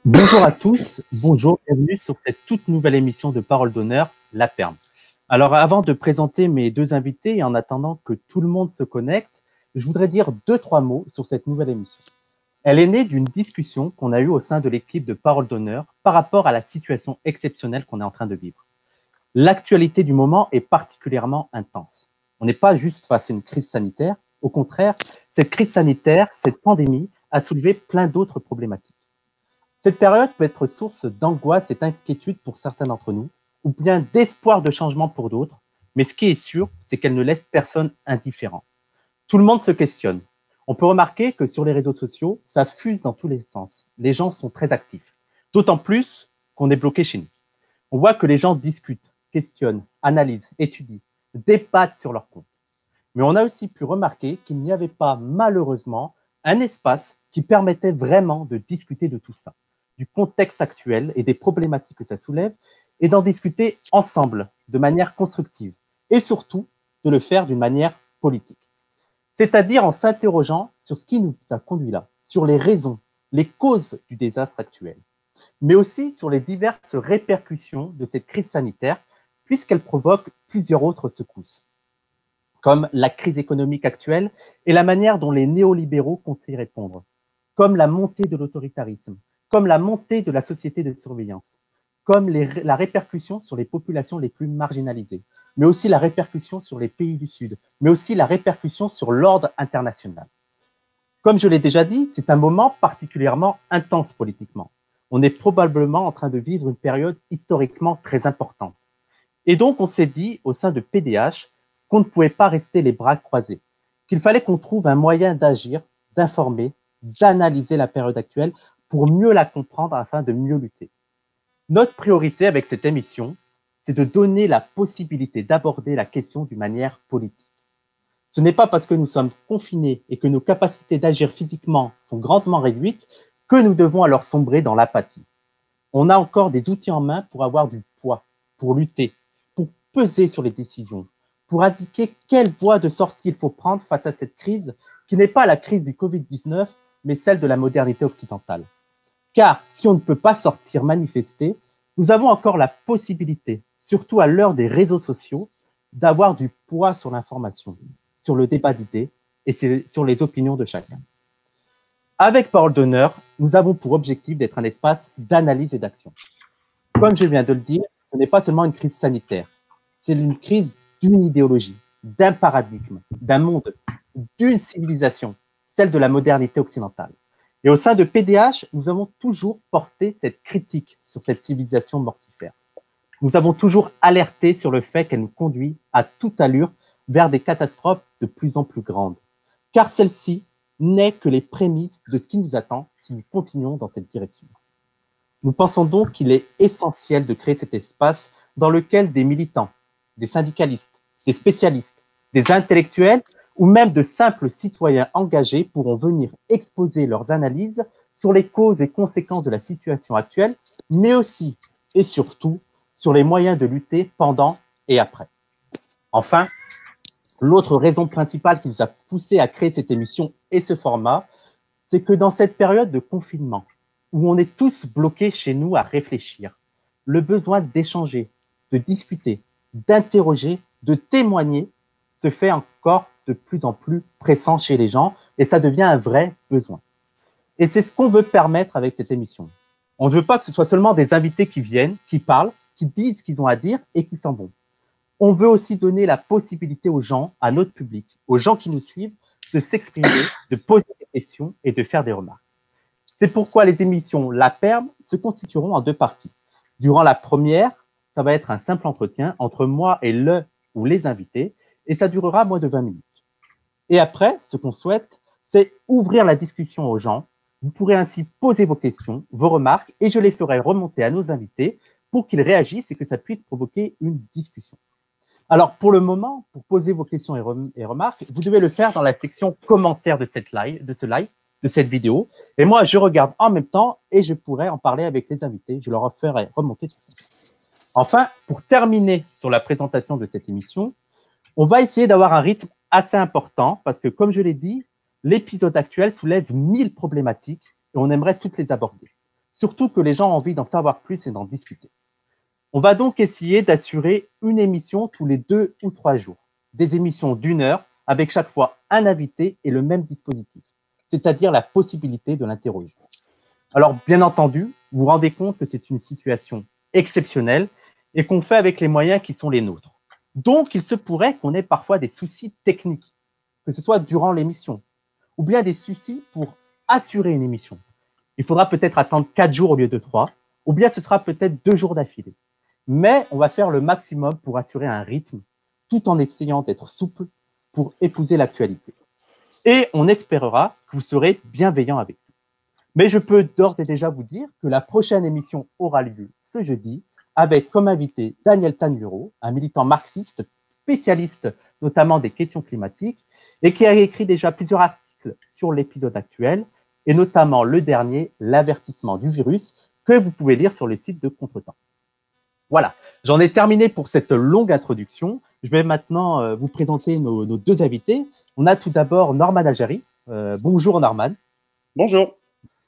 Bonjour à tous, bonjour, bienvenue sur cette toute nouvelle émission de Parole d'honneur, La Perme. Alors avant de présenter mes deux invités et en attendant que tout le monde se connecte, je voudrais dire 2-3 mots sur cette nouvelle émission. Elle est née d'une discussion qu'on a eue au sein de l'équipe de Parole d'honneur par rapport à la situation exceptionnelle qu'on est en train de vivre. L'actualité du moment est particulièrement intense. On n'est pas juste face à une crise sanitaire, au contraire, cette crise sanitaire, cette pandémie a soulevé plein d'autres problématiques. Cette période peut être source d'angoisse et d'inquiétude pour certains d'entre nous, ou bien d'espoir de changement pour d'autres, mais ce qui est sûr, c'est qu'elle ne laisse personne indifférent. Tout le monde se questionne. On peut remarquer que sur les réseaux sociaux, ça fuse dans tous les sens. Les gens sont très actifs, d'autant plus qu'on est bloqué chez nous. On voit que les gens discutent, questionnent, analysent, étudient, débattent sur leur compte. Mais on a aussi pu remarquer qu'il n'y avait pas, malheureusement, un espace qui permettait vraiment de discuter de tout ça, du contexte actuel et des problématiques que ça soulève, et d'en discuter ensemble, de manière constructive, et surtout de le faire d'une manière politique. C'est-à-dire en s'interrogeant sur ce qui nous a conduit là, sur les raisons, les causes du désastre actuel, mais aussi sur les diverses répercussions de cette crise sanitaire, puisqu'elle provoque plusieurs autres secousses, comme la crise économique actuelle et la manière dont les néolibéraux comptent y répondre, comme la montée de l'autoritarisme, comme la montée de la société de surveillance, comme la répercussion sur les populations les plus marginalisées, mais aussi la répercussion sur les pays du Sud, mais aussi la répercussion sur l'ordre international. Comme je l'ai déjà dit, c'est un moment particulièrement intense politiquement. On est probablement en train de vivre une période historiquement très importante. Et donc, on s'est dit, au sein de PDH, qu'on ne pouvait pas rester les bras croisés, qu'il fallait qu'on trouve un moyen d'agir, d'informer, d'analyser la période actuelle pour mieux la comprendre afin de mieux lutter. Notre priorité avec cette émission, c'est de donner la possibilité d'aborder la question d'une manière politique. Ce n'est pas parce que nous sommes confinés et que nos capacités d'agir physiquement sont grandement réduites que nous devons alors sombrer dans l'apathie. On a encore des outils en main pour avoir du poids, pour lutter, pour peser sur les décisions, pour indiquer quelle voie de sortie il faut prendre face à cette crise qui n'est pas la crise du Covid-19, mais celle de la modernité occidentale. Car si on ne peut pas sortir manifester, nous avons encore la possibilité, surtout à l'heure des réseaux sociaux, d'avoir du poids sur l'information, sur le débat d'idées et sur les opinions de chacun. Avec Parole d'honneur, nous avons pour objectif d'être un espace d'analyse et d'action. Comme je viens de le dire, ce n'est pas seulement une crise sanitaire, c'est une crise d'une idéologie, d'un paradigme, d'un monde, d'une civilisation, celle de la modernité occidentale. Et au sein de PDH, nous avons toujours porté cette critique sur cette civilisation mortifère. Nous avons toujours alerté sur le fait qu'elle nous conduit à toute allure vers des catastrophes de plus en plus grandes. Car celle-ci n'est que les prémices de ce qui nous attend si nous continuons dans cette direction. Nous pensons donc qu'il est essentiel de créer cet espace dans lequel des militants, des syndicalistes, des spécialistes, des intellectuels ou même de simples citoyens engagés pourront venir exposer leurs analyses sur les causes et conséquences de la situation actuelle, mais aussi et surtout sur les moyens de lutter pendant et après. Enfin, l'autre raison principale qui nous a poussé à créer cette émission et ce format, c'est que dans cette période de confinement, où on est tous bloqués chez nous à réfléchir, le besoin d'échanger, de discuter, d'interroger, de témoigner se fait encore de plus en plus pressant chez les gens et ça devient un vrai besoin. Et c'est ce qu'on veut permettre avec cette émission. On ne veut pas que ce soit seulement des invités qui viennent, qui parlent, qui disent ce qu'ils ont à dire et qui s'en vont. On veut aussi donner la possibilité aux gens, à notre public, aux gens qui nous suivent, de s'exprimer, de poser des questions et de faire des remarques. C'est pourquoi les émissions La Perme se constitueront en 2 parties. Durant la première, ça va être un simple entretien entre moi et le ou les invités et ça durera moins de 20 minutes. Et après, ce qu'on souhaite, c'est ouvrir la discussion aux gens. Vous pourrez ainsi poser vos questions, vos remarques et je les ferai remonter à nos invités pour qu'ils réagissent et que ça puisse provoquer une discussion. Alors, pour le moment, pour poser vos questions et remarques, vous devez le faire dans la section commentaires de cette vidéo. Et moi, je regarde en même temps et je pourrai en parler avec les invités. Je leur ferai remonter tout ça. Enfin, pour terminer sur la présentation de cette émission, on va essayer d'avoir un rythme assez important parce que, comme je l'ai dit, l'épisode actuel soulève 1000 problématiques et on aimerait toutes les aborder. surtout que les gens ont envie d'en savoir plus et d'en discuter. On va donc essayer d'assurer une émission tous les 2 ou 3 jours, des émissions d'1 heure avec chaque fois un invité et le même dispositif, c'est-à-dire la possibilité de l'interroger. Alors, bien entendu, vous vous rendez compte que c'est une situation exceptionnelle et qu'on fait avec les moyens qui sont les nôtres. Donc, il se pourrait qu'on ait parfois des soucis techniques, que ce soit durant l'émission, ou bien des soucis pour assurer une émission. Il faudra peut-être attendre 4 jours au lieu de 3, ou bien ce sera peut-être 2 jours d'affilée. Mais on va faire le maximum pour assurer un rythme, tout en essayant d'être souple pour épouser l'actualité. Et on espérera que vous serez bienveillants avec nous. Mais je peux d'ores et déjà vous dire que la prochaine émission aura lieu ce jeudi, avec comme invité Daniel Tanuro, un militant marxiste, spécialiste notamment des questions climatiques, et qui a écrit déjà plusieurs articles sur l'épisode actuel, et notamment le dernier, l'avertissement du virus, que vous pouvez lire sur le site de Contretemps. Voilà, j'en ai terminé pour cette longue introduction. Je vais maintenant vous présenter nos 2 invités. On a tout d'abord Norman Ajari. Bonjour Norman. Bonjour.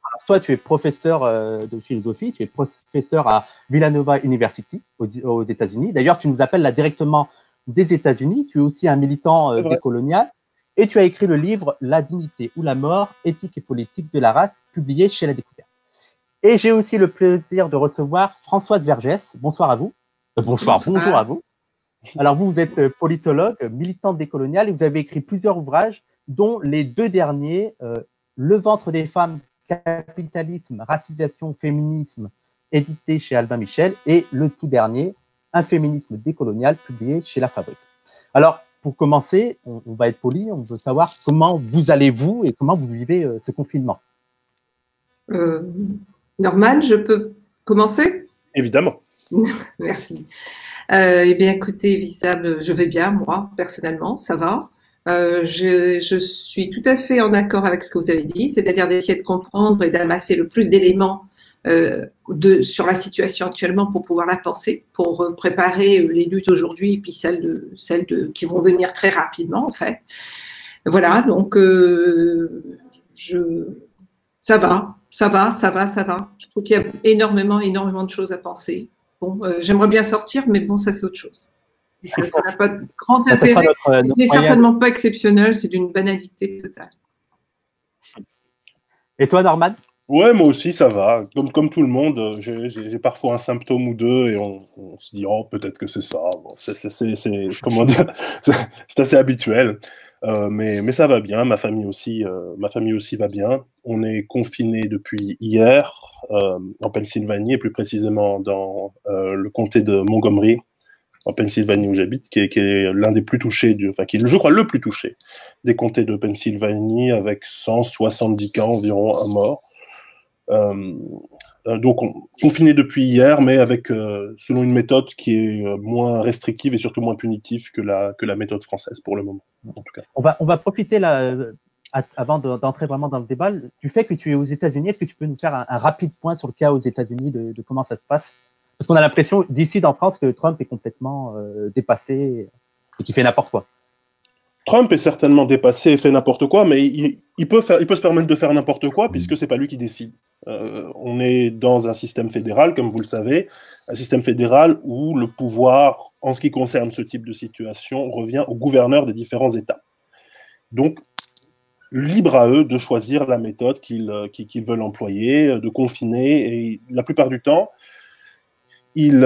Alors, toi, tu es professeur de philosophie, tu es professeur à Villanova University aux États-Unis. D'ailleurs, tu nous appelles là directement des États-Unis. Tu es aussi un militant décolonial et tu as écrit le livre La dignité ou la mort, éthique et politique de la race, publié chez La Découverte. Et j'ai aussi le plaisir de recevoir Françoise Vergès. Bonsoir à vous. Bonjour à vous. Alors, vous êtes politologue, militante décoloniale et vous avez écrit plusieurs ouvrages, dont les 2 derniers, Le ventre des femmes, capitalisme, racisation, féminisme, édité chez Albin Michel, et le tout dernier, Un féminisme décolonial, publié chez La Fabrique. Alors, pour commencer, on va être poli, on veut savoir comment vous allez-vous et comment vous vivez ce confinement. Norman, je peux commencer? Évidemment. Merci. Eh bien, écoutez, Vissam, je vais bien, moi, personnellement, ça va. Je suis tout à fait en accord avec ce que vous avez dit, c'est-à-dire d'essayer de comprendre et d'amasser le plus d'éléments sur la situation actuellement pour pouvoir la penser, pour préparer les luttes aujourd'hui et puis celles qui vont venir très rapidement, en fait. Voilà, donc ça va. Je trouve qu'il y a énormément de choses à penser. Bon, j'aimerais bien sortir, mais bon, ça c'est autre chose. Ça n'a pas de grand intérêt. C'est certainement pas exceptionnel, c'est d'une banalité totale. Et toi, Norman? Ouais, moi aussi, ça va. Comme tout le monde, j'ai parfois un symptôme ou deux et on se dit, oh, peut-être que c'est ça. Bon, comment dire, c'est assez habituel. Mais ça va bien, ma famille aussi va bien. On est confinés depuis hier en Pennsylvanie, et plus précisément dans le comté de Montgomery, en Pennsylvanie où j'habite, qui est l'un des plus touchés, qui est, je crois, le plus touché des comtés de Pennsylvanie, avec 170 cas environ, un mort. Donc, confiné depuis hier, mais avec, selon une méthode qui est moins restrictive et surtout moins punitive que la méthode française pour le moment, en tout cas. On va profiter là, avant d'entrer vraiment dans le débat, du fait que tu es aux États-Unis. Est-ce que tu peux nous faire un rapide point sur le cas aux États-Unis, de comment ça se passe? Parce qu'on a l'impression d'ici en France que Trump est complètement dépassé et qu'il fait n'importe quoi. Trump est certainement dépassé et fait n'importe quoi, mais il peut se permettre de faire n'importe quoi puisque c'est pas lui qui décide. On est dans un système fédéral, comme vous le savez, un système fédéral où le pouvoir, en ce qui concerne ce type de situation, revient aux gouverneurs des différents États. Donc, libre à eux de choisir la méthode qu'ils veulent employer, de confiner, et la plupart du temps, ils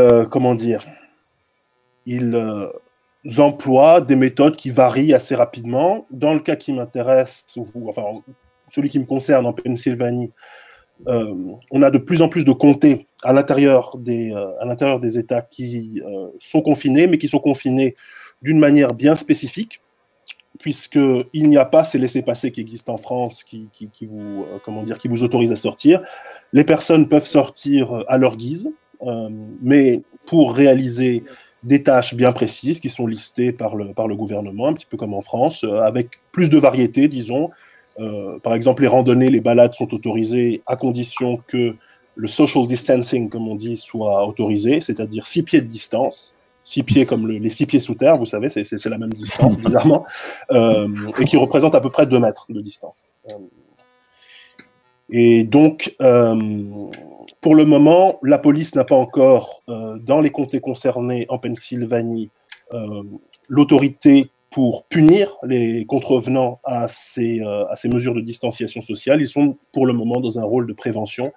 emploient des méthodes qui varient assez rapidement. Dans le cas qui m'intéresse, enfin celui qui me concerne en Pennsylvanie, on a de plus en plus de comtés à l'intérieur des États qui sont confinés, mais qui sont confinés d'une manière bien spécifique, puisqu'il n'y a pas ces laissez-passer qui existent en France qui vous autorisent à sortir. Les personnes peuvent sortir à leur guise, mais pour réaliser des tâches bien précises qui sont listées par le gouvernement, un petit peu comme en France, avec plus de variété, disons. Par exemple, les randonnées, les balades sont autorisées à condition que le social distancing, comme on dit, soit autorisé, c'est-à-dire 6 pieds de distance. 6 pieds comme les 6 pieds sous terre, vous savez, c'est la même distance, bizarrement, et qui représente à peu près 2 mètres de distance. Et donc, Pour le moment, la police n'a pas encore, dans les comtés concernés en Pennsylvanie, l'autorité pour punir les contrevenants à ces mesures de distanciation sociale. Ils sont pour le moment dans un rôle de prévention,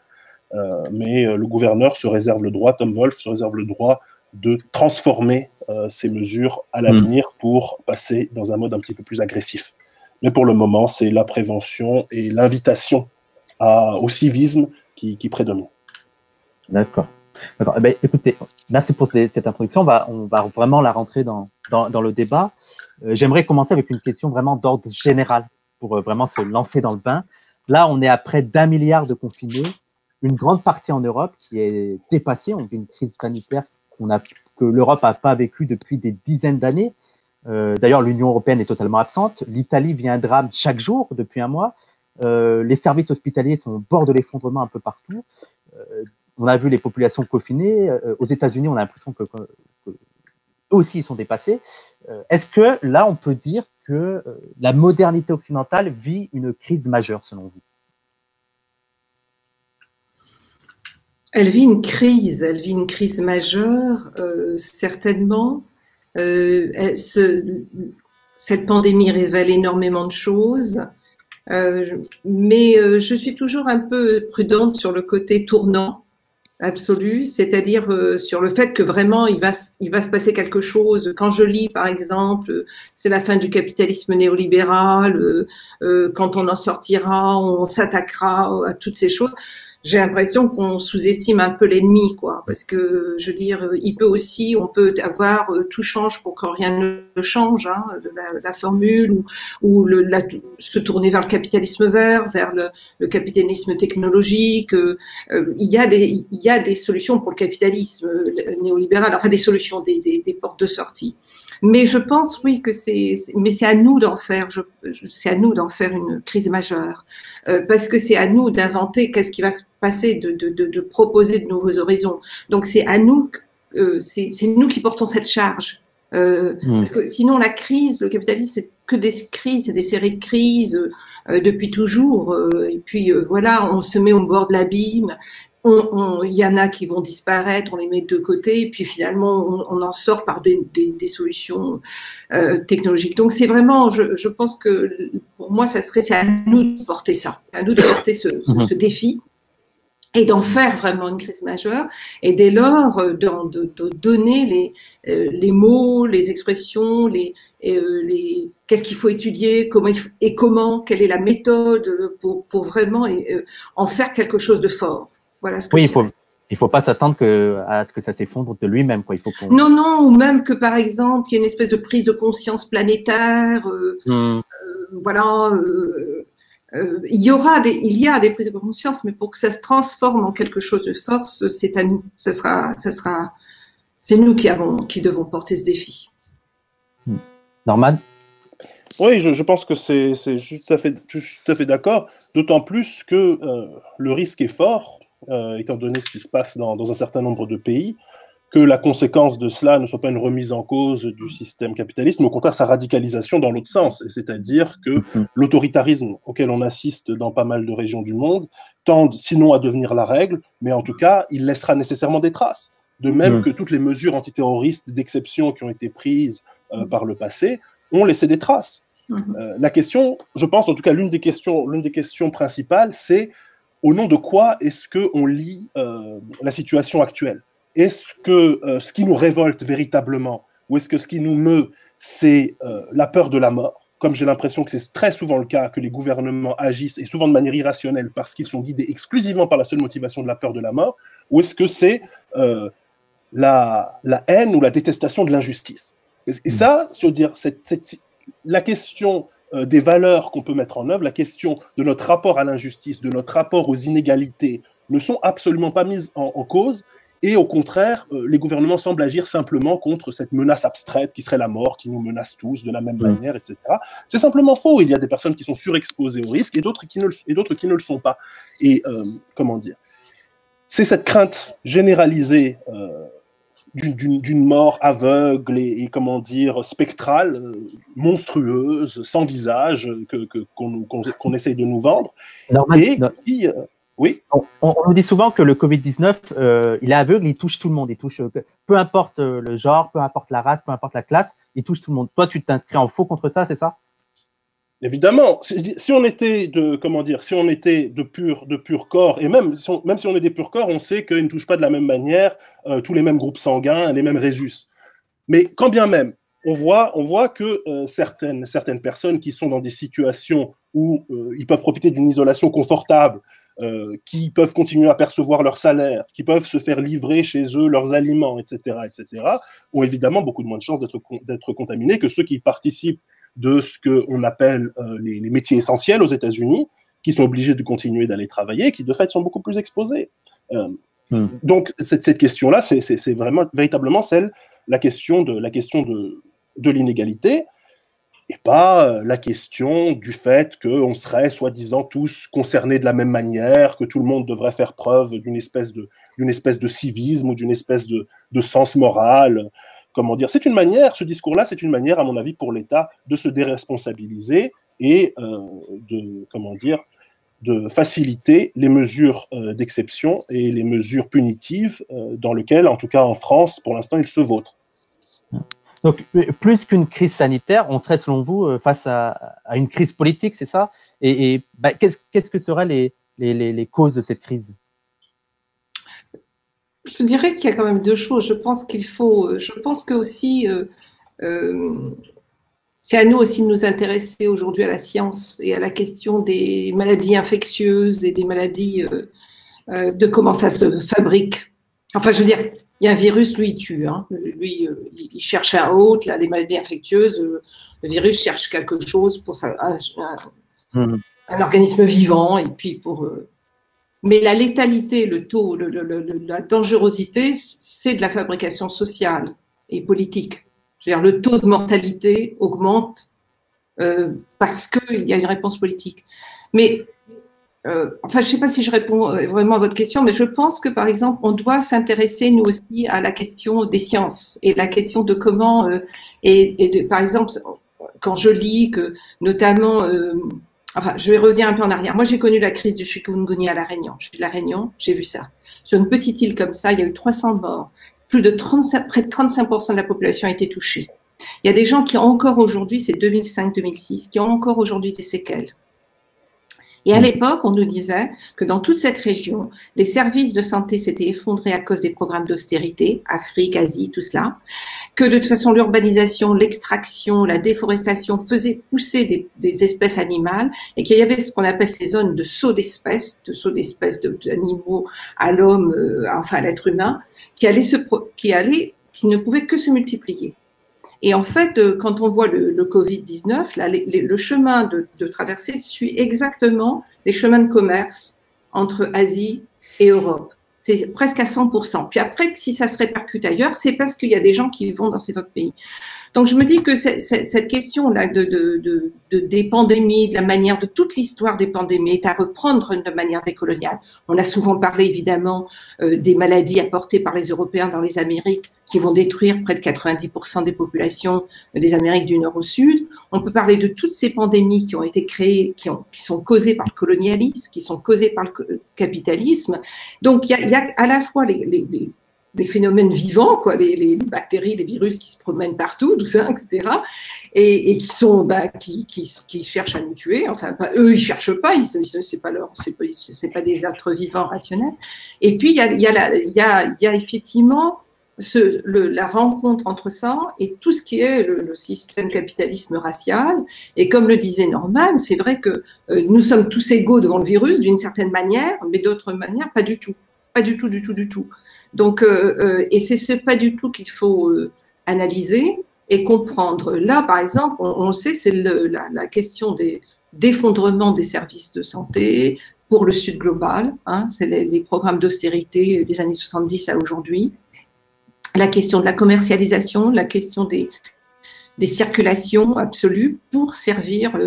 mais le gouverneur se réserve le droit, Tom Wolf se réserve le droit de transformer ces mesures à l'avenir pour passer dans un mode un petit peu plus agressif. Mais pour le moment, c'est la prévention et l'invitation au civisme qui prédomine. D'accord. Eh bien, écoutez, merci pour cette introduction. On va vraiment la rentrer dans le débat. J'aimerais commencer avec une question vraiment d'ordre général pour vraiment se lancer dans le bain. Là, on est à près d'1 milliard de confinés, une grande partie en Europe qui est dépassée. On vit une crise sanitaire que l'Europe n'a pas vécue depuis des dizaines d'années. D'ailleurs, l'Union européenne est totalement absente. L'Italie vit un drame chaque jour depuis un mois. Les services hospitaliers sont au bord de l'effondrement un peu partout. On a vu les populations confinées. Aux États-Unis, on a l'impression que eux aussi, ils sont dépassés. Est-ce que là, on peut dire que la modernité occidentale vit une crise majeure, selon vous? Elle vit une crise majeure, certainement. Cette pandémie révèle énormément de choses, mais je suis toujours un peu prudente sur le côté tournant absolu, c'est-à-dire sur le fait que vraiment il va se passer quelque chose. Quand je lis, par exemple, c'est la fin du capitalisme néolibéral, quand on en sortira, on s'attaquera à toutes ces choses. J'ai l'impression qu'on sous-estime un peu l'ennemi, quoi, parce que je veux dire, on peut avoir tout change pour que rien ne change, hein, la formule, ou se tourner vers le capitalisme vert, vers le capitalisme technologique. Il y a des solutions pour le capitalisme néolibéral, enfin des solutions, des portes de sortie. Mais je pense, oui, que c'est à nous d'en faire, c'est à nous d'en faire une crise majeure, parce que c'est à nous d'inventer qu'est-ce qui va se passer, de proposer de nouveaux horizons. Donc c'est à nous, c'est nous qui portons cette charge. Parce que sinon la crise, le capitalisme, c'est que des crises, c'est des séries de crises depuis toujours. Et puis voilà, on se met au bord de l'abîme. Il y en a qui vont disparaître, on les met de côté, et puis finalement on en sort par des solutions technologiques. Donc c'est vraiment, je pense que pour moi c'est à nous de porter ça, à nous de porter ce défi et d'en faire vraiment une crise majeure, et dès lors de donner les mots, les expressions, qu'est-ce qu'il faut étudier, comment, quelle est la méthode pour vraiment en faire quelque chose de fort. Voilà ce que il faut pas s'attendre à ce que ça s'effondre de lui-même, quoi. Il faut non, ou même que par exemple, il y ait une espèce de prise de conscience planétaire. Voilà. Il y a des prises de conscience, mais pour que ça se transforme en quelque chose de force, c'est à nous. C'est nous qui devons porter ce défi. Norman? Oui, je pense que je suis tout à fait d'accord, d'autant plus que le risque est fort, étant donné ce qui se passe dans un certain nombre de pays, que la conséquence de cela ne soit pas une remise en cause du système capitaliste, mais au contraire sa radicalisation dans l'autre sens, c'est-à-dire que l'autoritarisme auquel on assiste dans pas mal de régions du monde tend sinon à devenir la règle, mais en tout cas, il laissera nécessairement des traces. De même que toutes les mesures antiterroristes d'exception qui ont été prises par le passé ont laissé des traces. La question, je pense en tout cas l'une des questions principales, c'est au nom de quoi est-ce qu'on lit la situation actuelle? Est-ce que ce qui nous révolte véritablement, ou est-ce que ce qui nous meut, c'est la peur de la mort? Comme j'ai l'impression que c'est très souvent le cas, que les gouvernements agissent, et souvent de manière irrationnelle, parce qu'ils sont guidés exclusivement par la seule motivation de la peur de la mort, ou est-ce que c'est la haine ou la détestation de l'injustice? Et ça, je veux dire, la question des valeurs qu'on peut mettre en œuvre, la question de notre rapport à l'injustice, de notre rapport aux inégalités, ne sont absolument pas mises en cause. Et au contraire, les gouvernements semblent agir simplement contre cette menace abstraite qui serait la mort, qui nous menace tous de la même manière, etc. C'est simplement faux. Il y a des personnes qui sont surexposées au risque et d'autres qui ne le sont pas. Et comment dire, c'est cette crainte généralisée d'une mort aveugle et comment dire, spectrale, monstrueuse, sans visage, qu'on essaye de nous vendre, et qui Oui. On nous dit souvent que le Covid-19, il est aveugle, il touche tout le monde. Il touche, peu importe le genre, peu importe la race, peu importe la classe, il touche tout le monde. Toi, tu t'inscris en faux contre ça, c'est ça? Évidemment, si on était si on était de pur corps, et même si on est des purs corps, on sait qu'ils ne touchent pas de la même manière tous les mêmes groupes sanguins, les mêmes résus. Mais quand bien même, on voit que certaines personnes qui sont dans des situations où ils peuvent profiter d'une isolation confortable, qui peuvent continuer à percevoir leur salaire, qui peuvent se faire livrer chez eux leurs aliments, etc., ont évidemment beaucoup de moins de chances d'être contaminés que ceux qui participent de ce qu'on appelle les métiers essentiels aux États-Unis, qui sont obligés de continuer d'aller travailler, qui de fait sont beaucoup plus exposés. Donc cette question-là, c'est véritablement la question de l'inégalité, et pas la question du fait qu'on serait soi-disant tous concernés de la même manière, que tout le monde devrait faire preuve d'une espèce de civisme ou d'une espèce de sens moral. Comment dire, ce discours-là, c'est une manière, à mon avis, pour l'État de se déresponsabiliser et de faciliter les mesures d'exception et les mesures punitives dans lesquelles, en tout cas en France, pour l'instant, il se vautre. Donc, plus qu'une crise sanitaire, on serait, selon vous, face à une crise politique, c'est ça? Et qu'est-ce que seraient les causes de cette crise? Je dirais qu'il y a quand même deux choses. Je pense que aussi, c'est à nous aussi de nous intéresser aujourd'hui à la science et à la question des maladies infectieuses et des maladies, de comment ça se fabrique. Enfin, je veux dire, il y a un virus, lui, il tue. Hein. Lui, il cherche un hôte. Là, les maladies infectieuses, le virus cherche quelque chose pour un organisme vivant. Et puis mais la létalité, le taux, la dangerosité, c'est de la fabrication sociale et politique. Je veux dire, le taux de mortalité augmente parce qu'il y a une réponse politique. Mais enfin, je ne sais pas si je réponds vraiment à votre question, mais je pense que, par exemple, on doit s'intéresser, nous aussi, à la question des sciences et la question de comment, par exemple, quand je lis que, notamment, enfin, je vais revenir un peu en arrière. Moi, j'ai connu la crise du chikungunya à La Réunion. Je suis de La Réunion, j'ai vu ça. Sur une petite île comme ça, il y a eu 300 morts. Près de 35% de la population a été touchée. Il y a des gens qui ont encore aujourd'hui, c'est 2005-2006, qui ont encore aujourd'hui des séquelles. Et à l'époque, on nous disait que dans toute cette région, les services de santé s'étaient effondrés à cause des programmes d'austérité, Afrique, Asie, tout cela, que de toute façon l'urbanisation, l'extraction, la déforestation faisaient pousser des espèces animales et qu'il y avait ce qu'on appelle ces zones de saut d'espèces d'animaux à l'homme, enfin à l'être humain, qui ne pouvaient que se multiplier. Et en fait, quand on voit le Covid-19, là, le chemin de traversée suit exactement les chemins de commerce entre Asie et Europe. C'est presque à 100%. Puis après, si ça se répercute ailleurs, c'est parce qu'il y a des gens qui vont dans ces autres pays. Donc, je me dis que cette question-là des pandémies, de la manière, de toute l'histoire des pandémies est à reprendre de manière décoloniale. On a souvent parlé, évidemment, des maladies apportées par les Européens dans les Amériques qui vont détruire près de 90% des populations des Amériques du Nord au Sud. On peut parler de toutes ces pandémies qui ont été créées, qui sont causées par le colonialisme, qui sont causées par le capitalisme. Donc, il y a à la fois les phénomènes vivants, quoi, les bactéries, les virus qui se promènent partout, tout ça, etc. Et qui sont, qui cherchent à nous tuer. Enfin, eux, ils cherchent pas, c'est pas des êtres vivants rationnels. Et puis il y a effectivement la rencontre entre ça et tout ce qui est le système capitalisme racial. Et comme le disait Norman, c'est vrai que nous sommes tous égaux devant le virus d'une certaine manière, mais d'autre manière, pas du tout. Pas du tout, du tout, du tout. Donc, et c'est pas du tout qu'il faut analyser et comprendre. Là, par exemple, on sait, c'est la question d'effondrement des services de santé pour le Sud global. Hein, c'est les programmes d'austérité des années 70 à aujourd'hui. La question de la commercialisation, la question des circulations absolues pour servir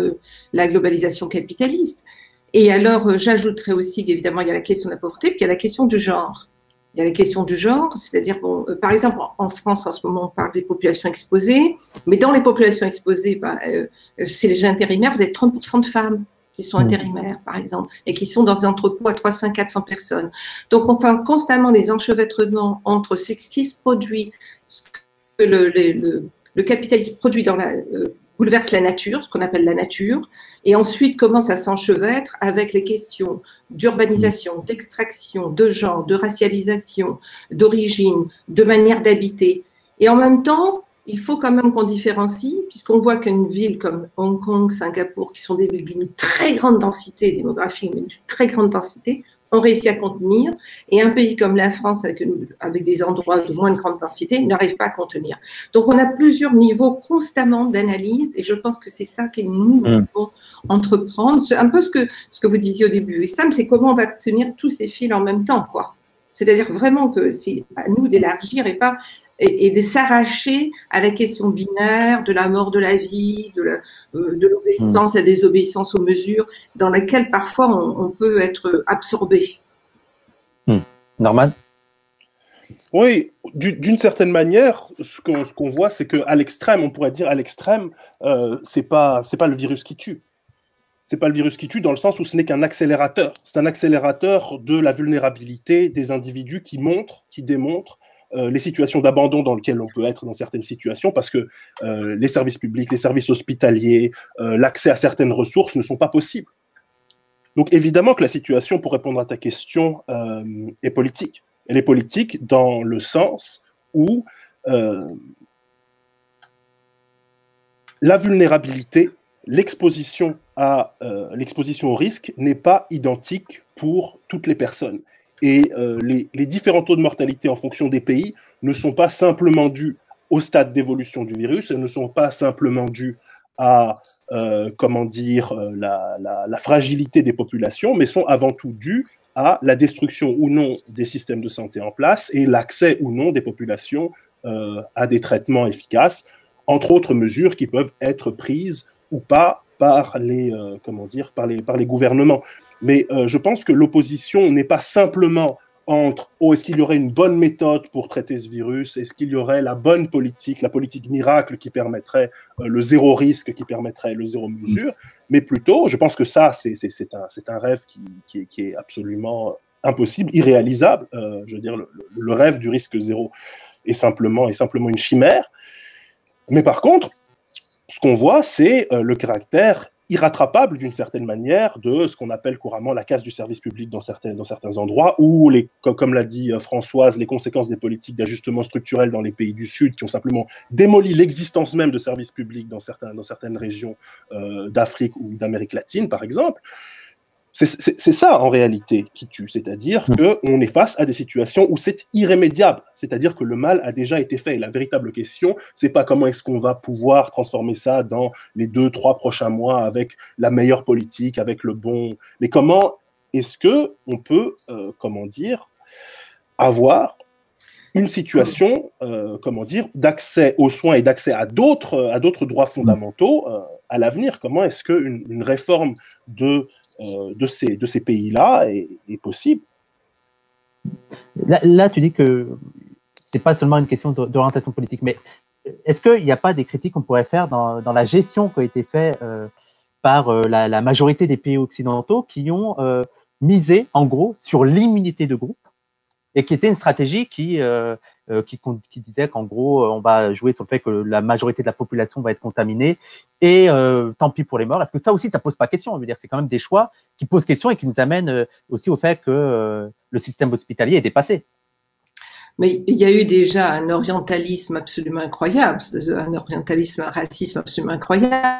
la globalisation capitaliste. Et alors, j'ajouterais aussi qu'évidemment, il y a la question de la pauvreté, puis il y a la question du genre. Il y a la question du genre, c'est-à-dire, par exemple, en France, en ce moment, on parle des populations exposées, mais dans les populations exposées, chez les intérimaires, vous avez 30% de femmes. qui sont intérimaires, par exemple, et qui sont dans des entrepôts à 300, 400 personnes. Donc, on fait constamment des enchevêtrements entre ce qui se produit, ce que le capitalisme produit bouleverse la nature, ce qu'on appelle la nature, et ensuite commence à s'enchevêtre avec les questions d'urbanisation, d'extraction, de genre, de racialisation, d'origine, de manière d'habiter. Et en même temps, il faut quand même qu'on différencie, puisqu'on voit qu'une ville comme Hong Kong, Singapour, qui sont des villes d'une très grande densité démographique, mais d'une très grande densité, ont réussi à contenir, et un pays comme la France, avec des endroits de moins de grande densité, n'arrive pas à contenir. Donc, on a plusieurs niveaux constamment d'analyse, et je pense que c'est ça que nous devons entreprendre. C'est un peu ce que vous disiez au début. Et Sam, c'est comment on va tenir tous ces fils en même temps, quoi. C'est-à-dire vraiment que c'est à nous d'élargir et de s'arracher à la question binaire de la mort de la vie, de l'obéissance, la désobéissance aux mesures, dans laquelle parfois on peut être absorbé. Norman? Oui, d'une certaine manière, ce qu'on voit, c'est qu'à l'extrême, on pourrait dire à l'extrême, c'est pas le virus qui tue. C'est pas le virus qui tue dans le sens où ce n'est qu'un accélérateur. C'est un accélérateur de la vulnérabilité des individus qui démontre les situations d'abandon dans lesquelles on peut être dans certaines situations, parce que les services publics, les services hospitaliers, l'accès à certaines ressources ne sont pas possibles. Donc évidemment que la situation, pour répondre à ta question, est politique. Elle est politique dans le sens où la vulnérabilité, l'exposition au risque n'est pas identique pour toutes les personnes. Et les différents taux de mortalité en fonction des pays ne sont pas simplement dus au stade d'évolution du virus, ne sont pas simplement dus à la fragilité des populations, mais sont avant tout dus à la destruction ou non des systèmes de santé en place et l'accès ou non des populations à des traitements efficaces, entre autres mesures qui peuvent être prises ou pas par les gouvernements. Mais je pense que l'opposition n'est pas simplement entre est-ce qu'il y aurait une bonne méthode pour traiter ce virus, est-ce qu'il y aurait la bonne politique, la politique miracle qui permettrait le zéro risque, qui permettrait le zéro mesure, mais plutôt, je pense que ça, c'est un rêve qui est absolument impossible, irréalisable. Je veux dire, le rêve du risque zéro est simplement une chimère. Mais par contre, ce qu'on voit, c'est le caractère irrattrapable d'une certaine manière de ce qu'on appelle couramment la casse du service public dans certains endroits, ou, comme l'a dit Françoise, les conséquences des politiques d'ajustement structurel dans les pays du Sud qui ont simplement démoli l'existence même de services publics dans certaines régions d'Afrique ou d'Amérique latine, par exemple. C'est ça, en réalité, qui tue. C'est-à-dire qu'on est face à des situations où c'est irrémédiable. C'est-à-dire que le mal a déjà été fait. Et la véritable question, c'est pas comment est-ce qu'on va pouvoir transformer ça dans les 2-3 prochains mois avec la meilleure politique, avec le bon... Mais comment est-ce qu'on peut, avoir une situation, d'accès aux soins et d'accès à d'autres droits fondamentaux à l'avenir? Comment est-ce qu'une réforme de ces pays-là est possible? Là, tu dis que c'est pas seulement une question d'orientation politique, mais est-ce qu'il n'y a pas des critiques qu'on pourrait faire dans la gestion qui a été faite par la majorité des pays occidentaux qui ont misé, en gros, sur l'immunité de groupe, et qui était une stratégie qui disait qu'en gros, on va jouer sur le fait que la majorité de la population va être contaminée et tant pis pour les morts. Est-ce que ça aussi, ça pose pas question? Je veux dire, c'est quand même des choix qui posent question et qui nous amènent aussi au fait que le système hospitalier est dépassé. Mais il y a eu déjà un orientalisme absolument incroyable, un orientalisme, un racisme absolument incroyable.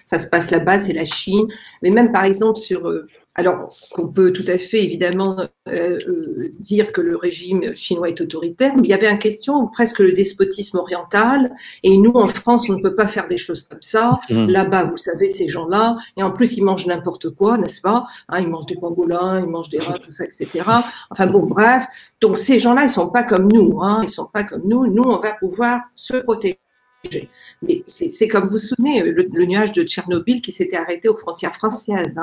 Ça se passe là-bas, c'est la Chine. Mais même, par exemple, alors, on peut tout à fait, évidemment, dire que le régime chinois est autoritaire, mais il y avait une question presque le despotisme oriental. Et nous, en France, on ne peut pas faire des choses comme ça. Là-bas, vous savez, ces gens-là, et en plus, ils mangent n'importe quoi, n'est-ce pas? Ils mangent des pangolins, ils mangent des rats, tout ça, etc. Enfin bon, bref. Donc, ces gens-là, ils sont pas comme nous. Ils sont pas comme nous. Nous, on va pouvoir se protéger. Mais c'est comme vous vous souvenez, le nuage de Tchernobyl qui s'était arrêté aux frontières françaises.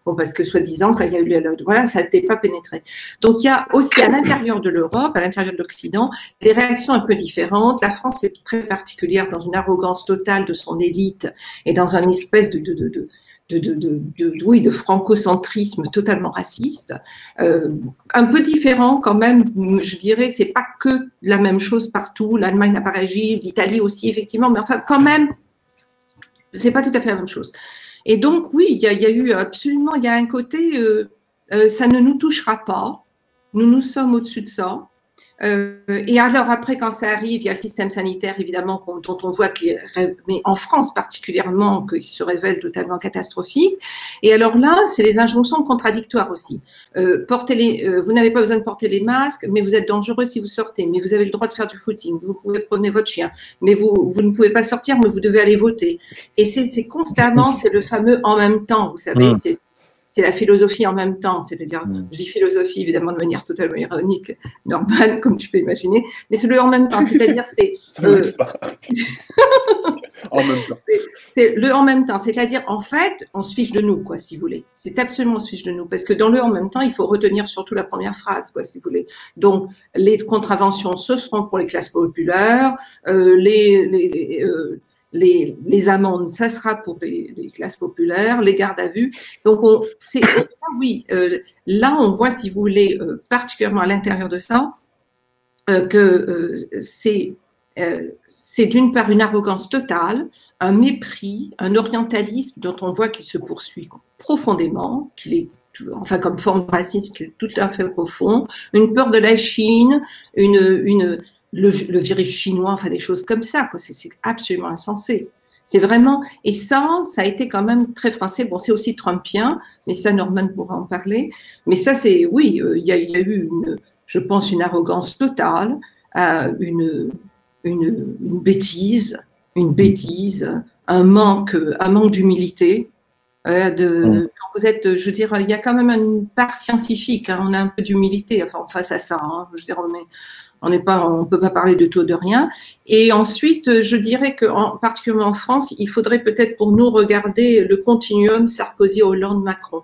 Bon, parce que soi-disant, quand il y a eu voilà, ça n'était pas pénétré. Donc, il y a aussi à l'intérieur de l'Europe, à l'intérieur de l'Occident, des réactions un peu différentes. La France est très particulière dans une arrogance totale de son élite et dans une espèce de oui, de francocentrisme totalement raciste, un peu différent quand même, je dirais, c'est pas que la même chose partout, l'Allemagne n'a pas réagi, l'Italie aussi, effectivement, mais enfin, quand même, c'est pas tout à fait la même chose. Et donc, oui, il y a eu absolument, il y a un côté, ça ne nous touchera pas, nous sommes au-dessus de ça. Et alors après, quand ça arrive, il y a le système sanitaire, évidemment, dont on voit mais en France particulièrement, qu'il se révèle totalement catastrophique. Et alors là, c'est les injonctions contradictoires aussi. Vous n'avez pas besoin de porter les masques, mais vous êtes dangereux si vous sortez. Mais vous avez le droit de faire du footing. Vous pouvez promener votre chien. Mais vous ne pouvez pas sortir, mais vous devez aller voter. Et c'est constamment, c'est le fameux en même temps. Vous savez, c'est la philosophie en même temps, c'est-à-dire, je dis philosophie évidemment de manière totalement ironique, Norman, comme tu peux imaginer, mais c'est le en même temps, c'est-à-dire c'est en même temps. C'est le en même temps, c'est-à-dire en fait, on se fiche de nous, quoi, si vous voulez. C'est absolument on se fiche de nous, parce que dans le en même temps, il faut retenir surtout la première phrase, quoi, si vous voulez. Donc, les contraventions, ce seront pour les classes populaires, les amendes, ça sera pour les classes populaires, les gardes à vue. Donc, oui, là, on voit, si vous voulez, particulièrement à l'intérieur de ça, que c'est d'une part une arrogance totale, un mépris, un orientalisme dont on voit qu'il se poursuit profondément, qu'il est enfin comme forme de racisme qui est tout à fait profond, une peur de la Chine, le virus chinois, enfin des choses comme ça, quoi. C'est absolument insensé. C'est vraiment, et ça a été quand même très français. Bon, c'est aussi trumpien, mais ça, Norman pourra en parler. Mais ça, c'est, oui, il y a eu je pense, une arrogance totale, une bêtise, un manque d'humilité. Quand vous êtes, je veux dire, il y a quand même une part scientifique. Hein, on a un peu d'humilité, enfin, face à ça. Hein, je veux dire, on peut pas parler de tout, de rien. Et ensuite, je dirais que, particulièrement en France, il faudrait peut-être pour nous regarder le continuum Sarkozy, Hollande, Macron.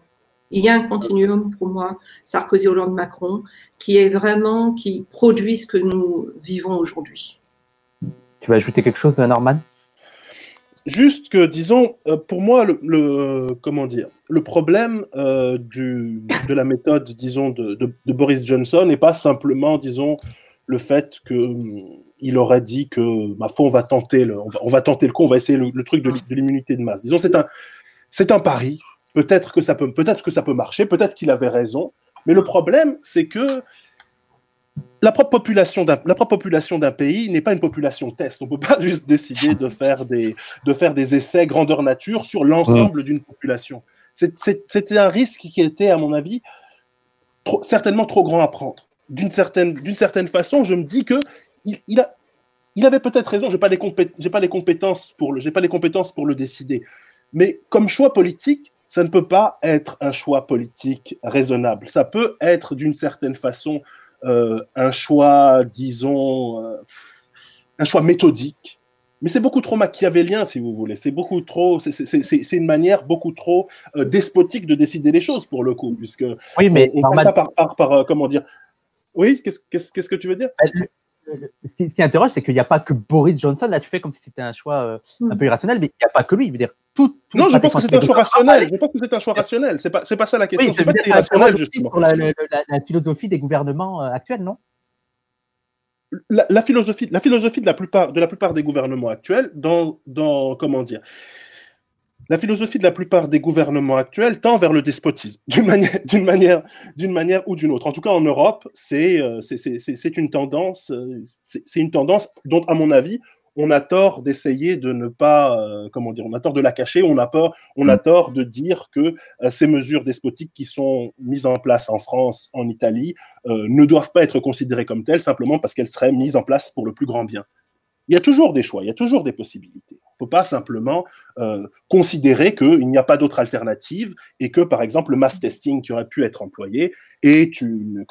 Il y a un continuum pour moi, Sarkozy, Hollande, Macron, qui produit ce que nous vivons aujourd'hui. Tu vas ajouter quelque chose, Norman? Juste que, disons, pour moi, comment dire, le problème de la méthode, disons, de Boris Johnson n'est pas simplement, disons, le fait qu'il aurait dit que, ma foi, on va tenter le coup, on va essayer le truc de l'immunité de masse. Disons, c'est un pari. Peut-être que ça peut marcher, peut-être qu'il avait raison. Mais le problème, c'est que la propre population d'un pays n'est pas une population test. On ne peut pas juste décider de faire des essais grandeur nature sur l'ensemble d'une population. C'était un risque qui était, à mon avis, certainement trop grand à prendre. D'une certaine façon, je me dis que il avait peut-être raison. J'ai pas les compétences pour le décider. Mais comme choix politique, ça ne peut pas être un choix politique raisonnable. Ça peut être d'une certaine façon un choix, disons, un choix méthodique. Mais c'est beaucoup trop machiavélien, si vous voulez. C'est une manière beaucoup trop despotique de décider les choses, pour le coup, puisque oui, mais on passe pas par comment dire. Oui, qu'est-ce que tu veux dire? Ce qui interroge, c'est qu'il n'y a pas que Boris Johnson. Là, tu fais comme si c'était un choix un peu irrationnel, mais il n'y a pas que lui. Je veux dire, non, je pense que c'est un choix rationnel. Je pense que c'est un choix rationnel. C'est pas ça la question. Oui, c'est pas irrationnel, justement. Pour la philosophie des gouvernements actuels, non? La philosophie de la plupart des gouvernements actuels, comment dire, la philosophie de la plupart des gouvernements actuels tend vers le despotisme, d'une manière ou d'une autre. En tout cas, en Europe, c'est une tendance dont, à mon avis, on a tort d'essayer de ne pas, on a tort de la cacher, on a tort de dire que ces mesures despotiques qui sont mises en place en France, en Italie, ne doivent pas être considérées comme telles simplement parce qu'elles seraient mises en place pour le plus grand bien. Il y a toujours des choix, il y a toujours des possibilités. On ne peut pas simplement considérer qu'il n'y a pas d'autre alternative et que, par exemple, le mass testing qui aurait pu être employé est une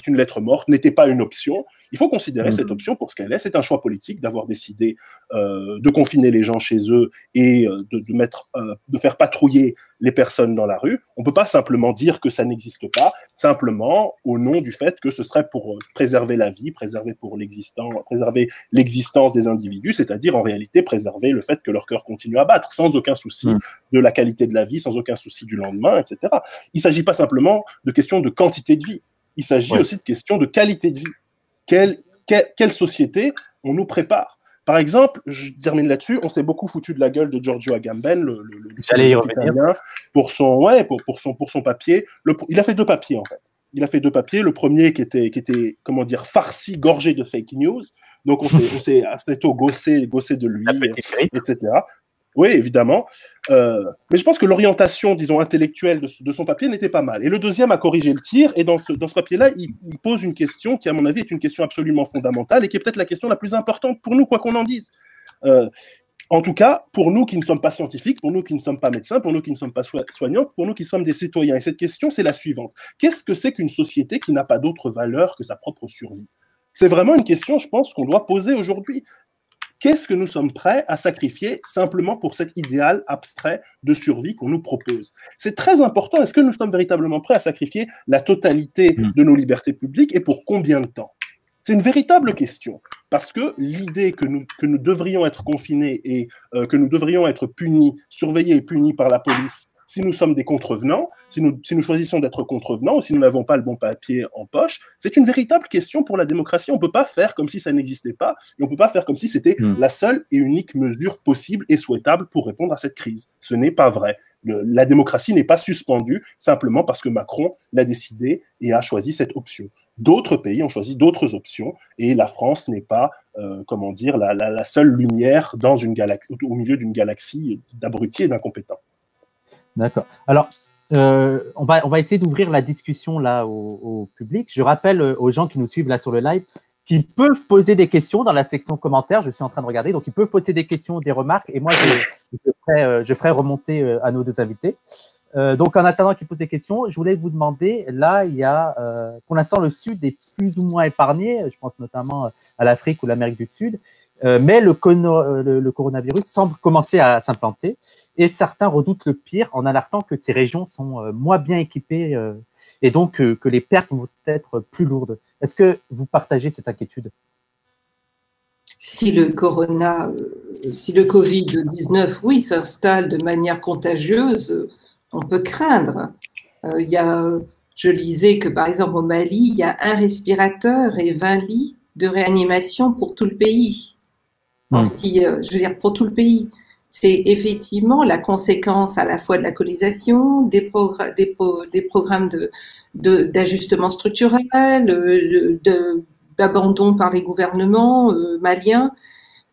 lettre morte, n'était pas une option. Il faut considérer cette option pour ce qu'elle est. C'est un choix politique d'avoir décidé de confiner les gens chez eux et de faire patrouiller les personnes dans la rue. On ne peut pas simplement dire que ça n'existe pas, simplement au nom du fait que ce serait pour préserver la vie, préserver l'existence des individus, c'est-à-dire en réalité préserver le fait que leur cœur continue continuer à battre, sans aucun souci de la qualité de la vie, sans aucun souci du lendemain, etc. Il ne s'agit pas simplement de questions de quantité de vie, il s'agit aussi de questions de qualité de vie. Quelle société on nous prépare? Par exemple, je termine là-dessus, on s'est beaucoup foutu de la gueule de Giorgio Agamben, le philosophe italien, pour son papier. Il a fait 2 papiers, en fait. Il a fait 2 papiers. Le premier qui était comment dire, farci, gorgé de fake news. Donc, on s'est assez tôt gossé de lui, etc. Oui, évidemment. Mais je pense que l'orientation, disons, intellectuelle de son papier n'était pas mal. Et le deuxième a corrigé le tir. Et dans ce papier-là, il pose une question qui, à mon avis, est une question absolument fondamentale et qui est peut-être la question la plus importante pour nous, quoi qu'on en dise. En tout cas, pour nous qui ne sommes pas scientifiques, pour nous qui ne sommes pas médecins, pour nous qui ne sommes pas soignants, pour nous qui sommes des citoyens. Et cette question, c'est la suivante. Qu'est-ce que c'est qu'une société qui n'a pas d'autre valeur que sa propre survie? C'est vraiment une question, je pense, qu'on doit poser aujourd'hui. Qu'est-ce que nous sommes prêts à sacrifier simplement pour cet idéal abstrait de survie qu'on nous propose? C'est très important. Est-ce que nous sommes véritablement prêts à sacrifier la totalité de nos libertés publiques et pour combien de temps? C'est une véritable question. Parce que l'idée que nous devrions être confinés et que nous devrions être punis, surveillés et punis par la police si nous sommes des contrevenants, si nous choisissons d'être contrevenants ou si nous n'avons pas le bon papier en poche, c'est une véritable question pour la démocratie. On ne peut pas faire comme si ça n'existait pas et on ne peut pas faire comme si c'était la seule et unique mesure possible et souhaitable pour répondre à cette crise. Ce n'est pas vrai. La démocratie n'est pas suspendue simplement parce que Macron l'a décidé et a choisi cette option. D'autres pays ont choisi d'autres options et la France n'est pas, comment dire, la seule lumière dans une galaxie, au milieu d'une galaxie d'abrutis et d'incompétents. D'accord. Alors, on va essayer d'ouvrir la discussion là au public. Je rappelle aux gens qui nous suivent là sur le live qu'ils peuvent poser des questions dans la section commentaires. Je suis en train de regarder, donc ils peuvent poser des questions, des remarques, et moi je ferai remonter à nos 2 invités. Donc en attendant qu'ils posent des questions, je voulais vous demander, là il y a pour l'instant le Sud est plus ou moins épargné, je pense notamment à l'Afrique ou l'Amérique du Sud, mais le coronavirus semble commencer à s'implanter et certains redoutent le pire en alertant que ces régions sont moins bien équipées et donc que les pertes vont être plus lourdes. Est-ce que vous partagez cette inquiétude? Si le Covid-19, oui, s'installe de manière contagieuse, on peut craindre. Je lisais que, par exemple, au Mali, il y a 1 respirateur et 20 lits de réanimation pour tout le pays. Je veux dire, pour tout le pays. C'est effectivement la conséquence à la fois de la colonisation, des programmes d'ajustement structurel, d'abandon par les gouvernements maliens.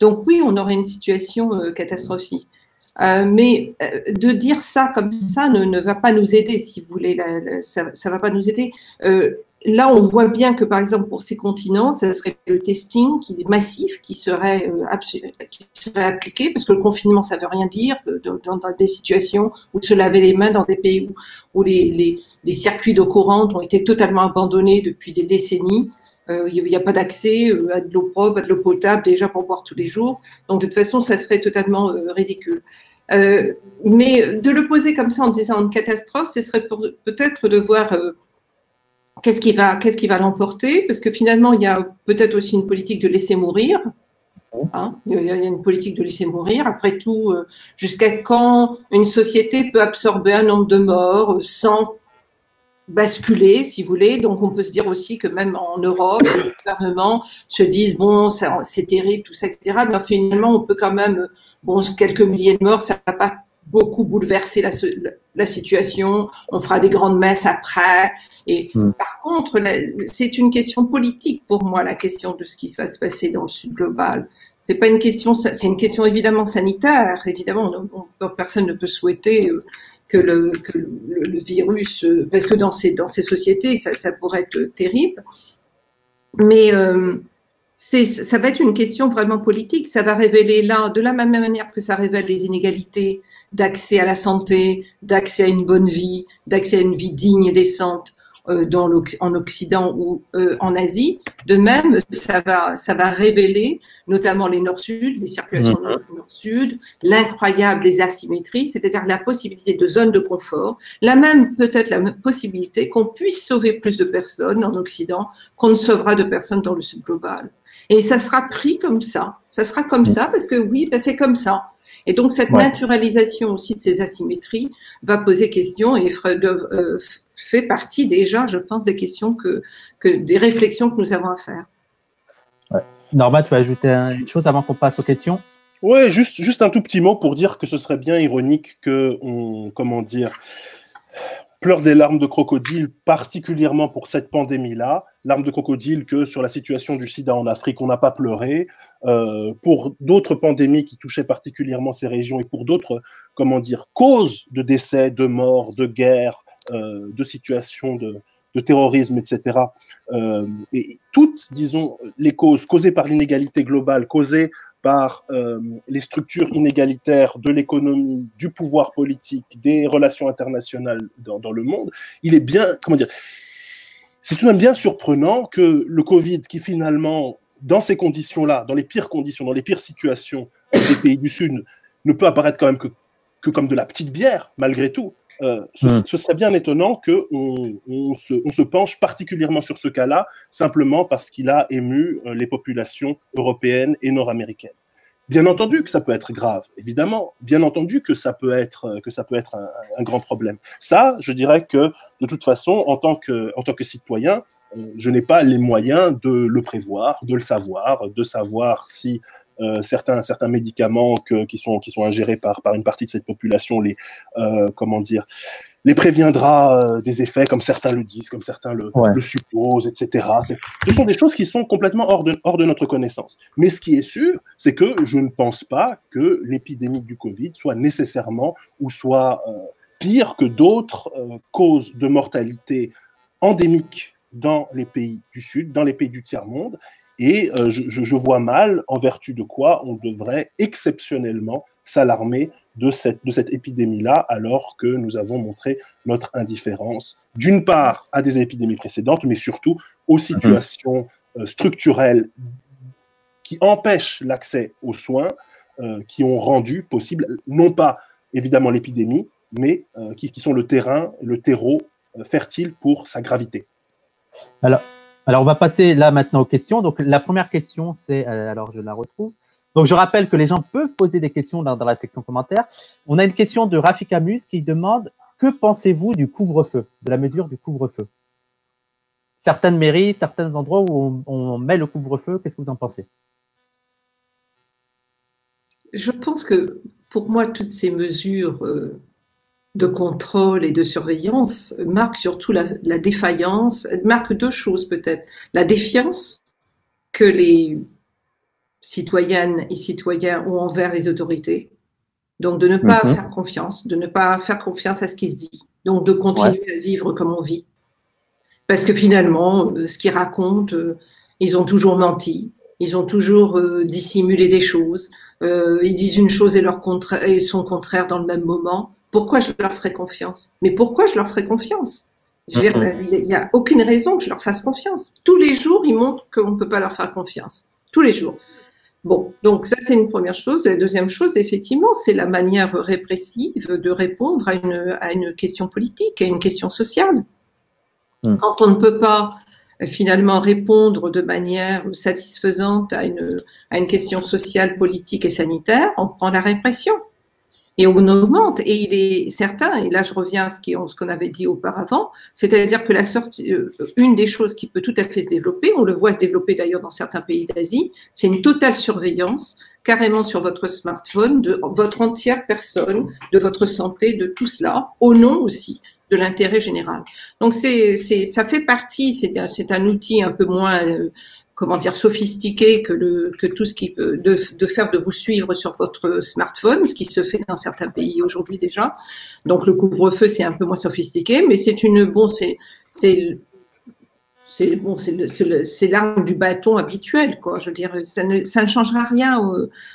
Donc oui, on aurait une situation catastrophique. Mais de dire ça comme ça ne va pas nous aider, si vous voulez. Ça va pas nous aider. Là, on voit bien que, par exemple, pour ces continents, ça serait le testing massif qui serait appliqué, parce que le confinement, ça veut rien dire dans des situations où se laver les mains dans des pays où les circuits d'eau courante ont été totalement abandonnés depuis des décennies. Il n'y a pas d'accès à de l'eau propre, à de l'eau potable déjà pour boire tous les jours. Donc, de toute façon, ça serait totalement ridicule. Mais de le poser comme ça en disant une catastrophe, ce serait peut-être de voir qu'est-ce qui va l'emporter, parce que finalement, il y a peut-être aussi une politique de laisser mourir. Hein, il y a une politique de laisser mourir. Après tout, jusqu'à quand une société peut absorber un nombre de morts sans basculer, si vous voulez. Donc, on peut se dire aussi que même en Europe, les gouvernements se disent, bon, c'est terrible, tout ça, etc. Mais finalement, on peut quand même, quelques milliers de morts, ça va pas beaucoup bouleverser la situation. On fera des grandes messes après. Et par contre, c'est une question politique pour moi, la question de ce qui va se passer dans le Sud global. C'est pas une question, c'est une question évidemment sanitaire. Évidemment, personne ne peut souhaiter que le virus, parce que dans ces sociétés, ça pourrait être terrible. Mais ça va être une question vraiment politique. Ça va révéler là, de la même manière que ça révèle les inégalités d'accès à la santé, d'accès à une bonne vie, d'accès à une vie digne et décente en Occident ou en Asie. De même, ça va révéler notamment les Nord-Sud, les circulations Nord-Sud, l'incroyable les asymétries, c'est-à-dire la possibilité de zones de confort, peut-être la possibilité qu'on puisse sauver plus de personnes en Occident qu'on ne sauvera de personnes dans le Sud global. Et ça sera pris comme ça. Ça sera comme ça parce que oui, c'est comme ça. Et donc, cette Ouais. naturalisation aussi de ces asymétries va poser question et fait partie déjà, je pense, des questions des réflexions que nous avons à faire. Ouais. Norma, tu vas ajouter une chose avant qu'on passe aux questions? Ouais, juste un tout petit mot pour dire que ce serait bien ironique que comment dire, pleure des larmes de crocodile, particulièrement pour cette pandémie-là, larmes de crocodile que sur la situation du sida en Afrique, on n'a pas pleuré, pour d'autres pandémies qui touchaient particulièrement ces régions et pour d'autres, comment dire, causes de décès, de morts, de guerres, de situations de terrorisme, etc. Et toutes, disons, les causes causées par l'inégalité globale, causées par les structures inégalitaires de l'économie, du pouvoir politique, des relations internationales dans le monde, il est bien, comment dire, c'est tout de même bien surprenant que le Covid, qui finalement, dans ces conditions-là, dans les pires conditions, dans les pires situations des pays du Sud, ne peut apparaître quand même que comme de la petite bière, malgré tout. Ce serait bien étonnant qu'on se penche particulièrement sur ce cas-là, simplement parce qu'il a ému les populations européennes et nord-américaines. Bien entendu que ça peut être grave, évidemment. Bien entendu que ça peut être un grand problème. Ça, je dirais que, de toute façon, en tant que citoyen, je n'ai pas les moyens de le prévoir, de le savoir, de savoir si certains médicaments qui sont ingérés par une partie de cette population les préviendra des effets, comme certains le disent, comme certains le supposent, etc. Ce sont des choses qui sont complètement hors de notre connaissance. Mais ce qui est sûr, c'est que je ne pense pas que l'épidémie du Covid soit nécessairement ou soit pire que d'autres causes de mortalité endémiques dans les pays du Sud, dans les pays du tiers-monde. Et je vois mal en vertu de quoi on devrait exceptionnellement s'alarmer de cette épidémie-là, alors que nous avons montré notre indifférence, d'une part à des épidémies précédentes, mais surtout aux situations structurelles qui empêchent l'accès aux soins, qui ont rendu possible, non pas évidemment l'épidémie, mais qui sont le terreau fertile pour sa gravité. Alors, on va passer là maintenant aux questions. Donc, la première question, c'est, alors je la retrouve. Donc, je rappelle que les gens peuvent poser des questions dans la section commentaires. On a une question de Rafik Amus qui demande « Que pensez-vous du couvre-feu, de la mesure du couvre-feu » Certaines mairies, certains endroits où on met le couvre-feu, qu'est-ce que vous en pensez? Je pense que, pour moi, toutes ces mesures de contrôle et de surveillance marquent surtout la défaillance, marquent deux choses peut-être. La défiance que les citoyennes et citoyens ont envers les autorités, donc de ne pas faire confiance, de ne pas faire confiance à ce qui se dit, donc de continuer à vivre comme on vit. Parce que finalement, ce qu'ils racontent, ils ont toujours menti, ils ont toujours dissimulé des choses, ils disent une chose et son contraire dans le même moment. Pourquoi je leur ferais confiance? Mais pourquoi je leur ferais confiance? Je veux dire, il n'y a aucune raison que je leur fasse confiance. Tous les jours, ils montrent qu'on ne peut pas leur faire confiance. Tous les jours. Bon, donc ça c'est une première chose. La deuxième chose, effectivement, c'est la manière répressive de répondre à une question politique, à une question sociale. Quand on ne peut pas finalement répondre de manière satisfaisante à une question sociale, politique et sanitaire, on prend la répression. Et on augmente, et il est certain, et là je reviens à ce qu'on avait dit auparavant, c'est-à-dire que une des choses qui peut tout à fait se développer, on le voit se développer d'ailleurs dans certains pays d'Asie, c'est une totale surveillance, carrément sur votre smartphone, de votre entière personne, de votre santé, de tout cela, au nom aussi de l'intérêt général. Donc ça fait partie, c'est un outil un peu moins sophistiqué que tout ce qui peut de faire de vous suivre sur votre smartphone, ce qui se fait dans certains pays aujourd'hui déjà. Donc le couvre-feu c'est un peu moins sophistiqué, mais c'est l'arme du bâton habituel, quoi. Je veux dire, ça ne changera rien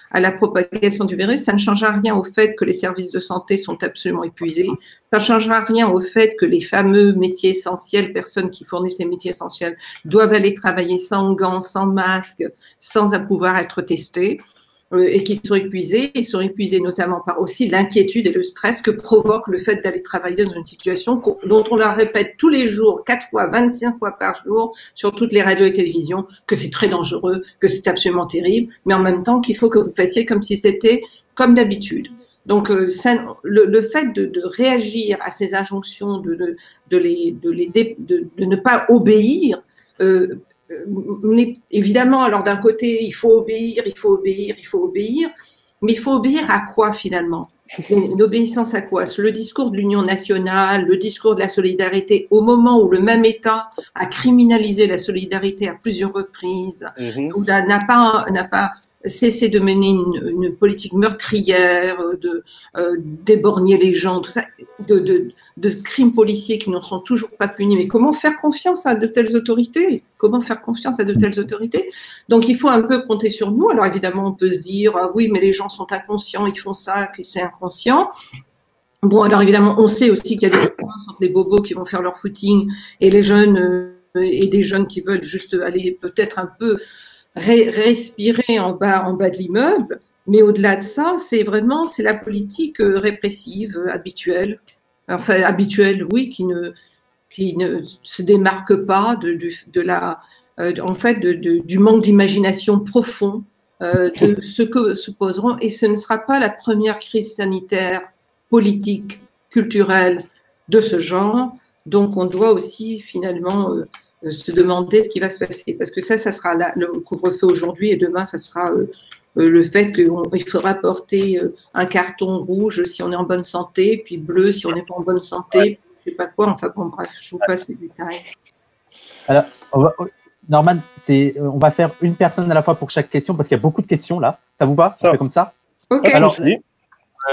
à la propagation du virus, ça ne changera rien au fait que les services de santé sont absolument épuisés, ça ne changera rien au fait que les fameux métiers essentiels, personnes qui fournissent les métiers essentiels, doivent aller travailler sans gants, sans masque, sans pouvoir être testés. Et qui sont épuisés. Ils sont épuisés notamment par aussi l'inquiétude et le stress que provoque le fait d'aller travailler dans une situation dont on leur répète tous les jours, 4 fois, 25 fois par jour, sur toutes les radios et télévisions, que c'est très dangereux, que c'est absolument terrible, mais en même temps qu'il faut que vous fassiez comme si c'était comme d'habitude. Donc, le fait de réagir à ces injonctions, de ne pas obéir, évidemment, alors d'un côté, il faut obéir, mais il faut obéir à quoi finalement? L'obéissance à quoi? Le discours de l'union nationale, le discours de la solidarité, au moment où le même État a criminalisé la solidarité à plusieurs reprises, où n'a pas cessé de mener une politique meurtrière, d'éborgner les gens, tout ça, de crimes policiers qui n'en sont toujours pas punis. Mais comment faire confiance à de telles autorités? Comment faire confiance à de telles autorités? Donc, il faut un peu compter sur nous. Alors, évidemment, on peut se dire, ah oui, mais les gens sont inconscients, ils font ça, que c'est inconscient. Bon, alors évidemment, on sait aussi qu'il y a des différences entre les bobos qui vont faire leur footing et les jeunes, et des jeunes qui veulent juste aller peut-être un peu respirer en bas de l'immeuble. Mais au-delà de ça, c'est la politique répressive habituelle. Enfin, habituelle, oui, qui ne se démarque pas du manque d'imagination profond de ce que se poseront. Et ce ne sera pas la première crise sanitaire, politique, culturelle de ce genre. Donc, on doit aussi finalement se demander ce qui va se passer. Parce que ça sera le couvre-feu aujourd'hui et demain, ça sera le fait qu'il faudra porter un carton rouge si on est en bonne santé, puis bleu si on n'est pas en bonne santé, je ne sais pas quoi. Enfin bon, bref, je vous passe les détails. Alors, Norman, on va faire une personne à la fois pour chaque question parce qu'il y a beaucoup de questions là. Ça vous va? Ça fait comme ça? Ok. Alors,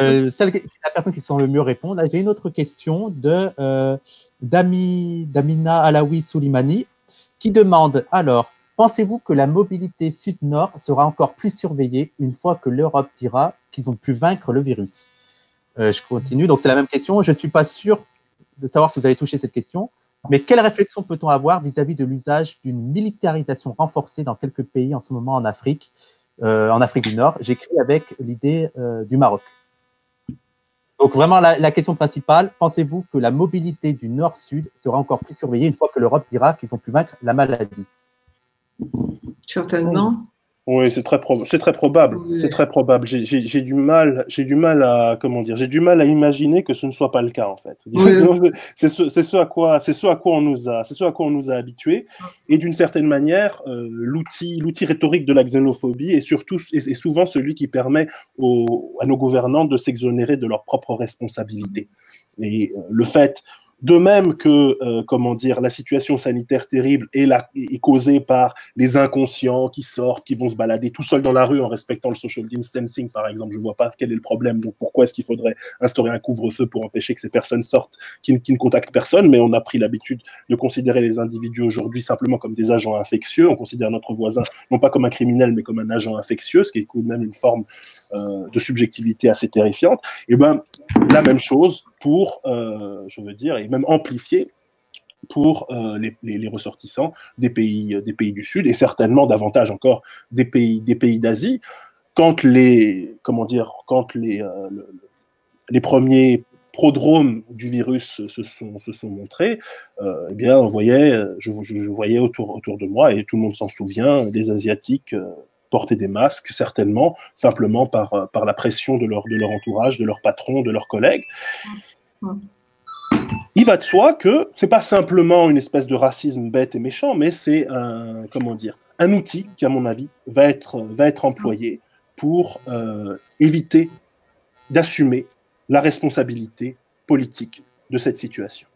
la personne qui sent le mieux répondre. J'ai une autre question d'Amina Alaoui Soulimani qui demande, alors, pensez-vous que la mobilité sud-nord sera encore plus surveillée une fois que l'Europe dira qu'ils ont pu vaincre le virus? Je continue, donc c'est la même question. Je ne suis pas sûr de savoir si vous avez touché cette question, mais quelle réflexion peut-on avoir vis-à-vis de l'usage d'une militarisation renforcée dans quelques pays en ce moment en Afrique du Nord? J'écris avec l'idée du Maroc. Donc vraiment, la question principale, pensez-vous que la mobilité du Nord-Sud sera encore plus surveillée une fois que l'Europe dira qu'ils ont pu vaincre la maladie? Certainement. Oui, c'est très probable. Oui. C'est très probable. J'ai du mal à j'ai du mal à imaginer que ce ne soit pas le cas en fait. Oui. C'est ce à quoi on nous a habitués. Et d'une certaine manière, l'outil rhétorique de la xénophobie est souvent celui qui permet à nos gouvernants de s'exonérer de leurs propres responsabilités. Et le fait de même que, la situation sanitaire terrible est causée par les inconscients qui sortent, qui vont se balader tout seuls dans la rue en respectant le social distancing, par exemple. Je ne vois pas quel est le problème. Donc, pourquoi est-ce qu'il faudrait instaurer un couvre-feu pour empêcher que ces personnes sortent, qui ne contactent personne? Mais on a pris l'habitude de considérer les individus aujourd'hui simplement comme des agents infectieux. On considère notre voisin non pas comme un criminel, mais comme un agent infectieux, ce qui est tout de même une forme de subjectivité assez terrifiante. Et ben, la même chose pour, et même amplifié pour les ressortissants des pays du Sud, et certainement davantage encore des pays d'Asie, quand les premiers prodromes du virus se sont montrés, eh bien, je voyais autour de moi, et tout le monde s'en souvient, les Asiatiques porter des masques, certainement, simplement par la pression de leur entourage, de leurs patrons, de leurs collègues. Il va de soi que c'est pas simplement une espèce de racisme bête et méchant, mais c'est un outil qui, à mon avis, va être employé pour éviter d'assumer la responsabilité politique de cette situation.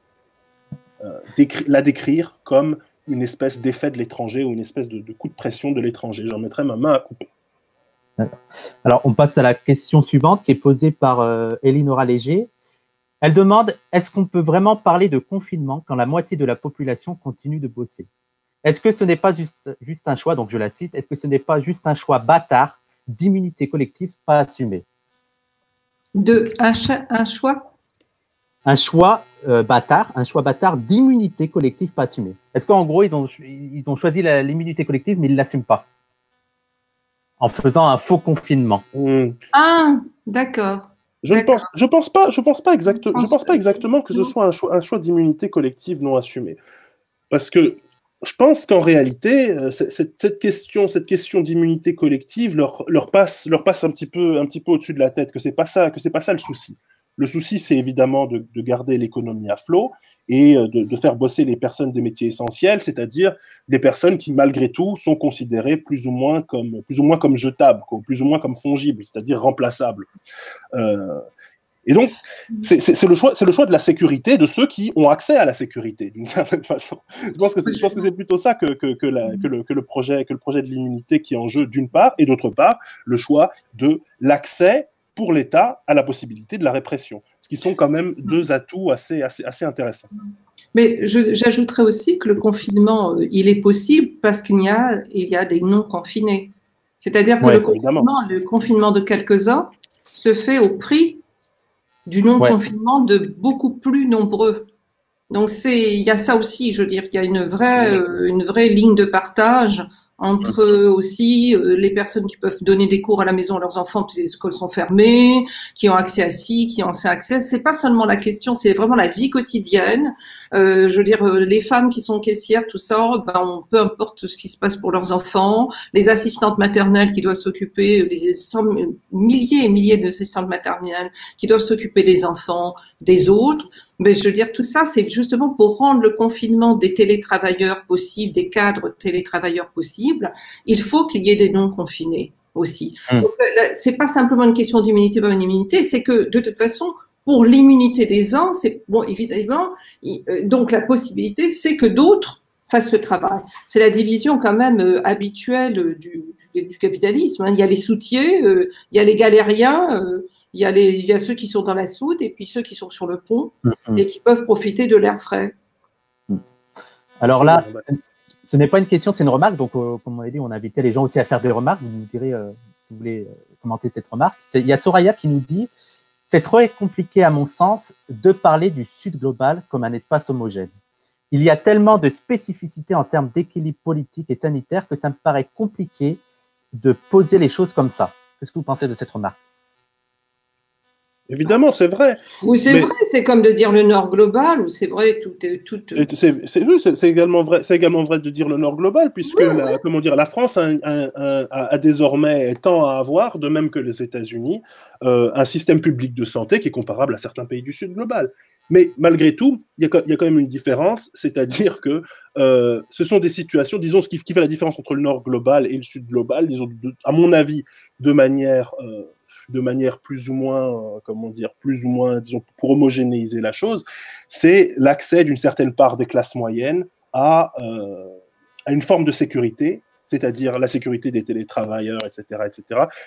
La décrire comme une espèce d'effet de l'étranger ou une espèce de coup de pression de l'étranger. J'en mettrai ma main à couper. Alors, on passe à la question suivante qui est posée par Elinora Léger. Elle demande, est-ce qu'on peut vraiment parler de confinement quand la moitié de la population continue de bosser? Est-ce que ce n'est pas juste un choix, donc je la cite, est-ce que ce n'est pas juste un choix bâtard d'immunité collective pas assumé? Un choix? Un choix bâtard d'immunité collective pas assumée. Est-ce qu'en gros, ils ont choisi l'immunité collective, mais ils ne l'assument pas en faisant un faux confinement? Ah, d'accord. Je pense pas exactement que ce soit un choix d'immunité collective non assumé. Parce que je pense qu'en réalité, cette question d'immunité collective leur passe un petit peu au-dessus de la tête, que c'est pas ça le souci. Le souci, c'est évidemment de garder l'économie à flot et de faire bosser les personnes des métiers essentiels, c'est-à-dire des personnes qui, malgré tout, sont considérées plus ou moins comme jetables, plus ou moins comme fongibles, c'est-à-dire remplaçables. Et donc, c'est le choix de la sécurité de ceux qui ont accès à la sécurité, d'une certaine façon. Je pense que c'est plutôt ça que le projet de l'immunité qui est en jeu, d'une part, et d'autre part, le choix de l'accès pour l'État à la possibilité de la répression, ce qui sont quand même deux atouts assez intéressants. Mais j'ajouterais aussi que le confinement, il est possible parce qu'il y a des non-confinés. C'est-à-dire que le confinement de quelques-uns se fait au prix du non-confinement de beaucoup plus nombreux. Donc il y a ça aussi, je veux dire, il y a une vraie ligne de partage entre aussi les personnes qui peuvent donner des cours à la maison à leurs enfants parce que les écoles sont fermées, qui ont accès à qui ont accès. C'est pas seulement la question, c'est vraiment la vie quotidienne. Je veux dire, les femmes qui sont caissières, tout ça, peu importe ce qui se passe pour leurs enfants, les assistantes maternelles qui doivent s'occuper, milliers et milliers d'assistantes maternelles qui doivent s'occuper des enfants, des autres. Mais je veux dire, tout ça, c'est justement pour rendre le confinement des télétravailleurs possible, des cadres télétravailleurs possibles. Il faut qu'il y ait des non-confinés aussi. Donc, c'est pas simplement une question d'immunité par une immunité, c'est que de toute façon, pour l'immunité des uns, c'est bon, évidemment. Donc la possibilité, c'est que d'autres fassent le travail. C'est la division quand même habituelle du capitalisme. Hein. Il y a les soutiers, il y a les galériens. Il y a ceux qui sont dans la soude et puis ceux qui sont sur le pont et qui peuvent profiter de l'air frais. Alors là, ce n'est pas une question, c'est une remarque. Donc, comme on a dit, on a invité les gens aussi à faire des remarques. Vous nous direz si vous voulez commenter cette remarque. Il y a Soraya qui nous dit « C'est trop compliqué à mon sens de parler du Sud global comme un espace homogène. Il y a tellement de spécificités en termes d'équilibre politique et sanitaire que ça me paraît compliqué de poser les choses comme ça. » Qu'est-ce que vous pensez de cette remarque ? Évidemment, c'est vrai. Oui, c'est vrai, c'est comme de dire le Nord global, ou c'est vrai, c'est également vrai de dire le Nord global, puisque la France a désormais tend à avoir, de même que les États-Unis, un système public de santé qui est comparable à certains pays du Sud global. Mais malgré tout, il y a quand même une différence, c'est-à-dire que ce sont des situations, disons, ce qui fait la différence entre le Nord global et le Sud global, disons, à mon avis, de manière plus ou moins, disons, pour homogénéiser la chose, c'est l'accès d'une certaine part des classes moyennes à une forme de sécurité, c'est-à-dire la sécurité des télétravailleurs, etc.,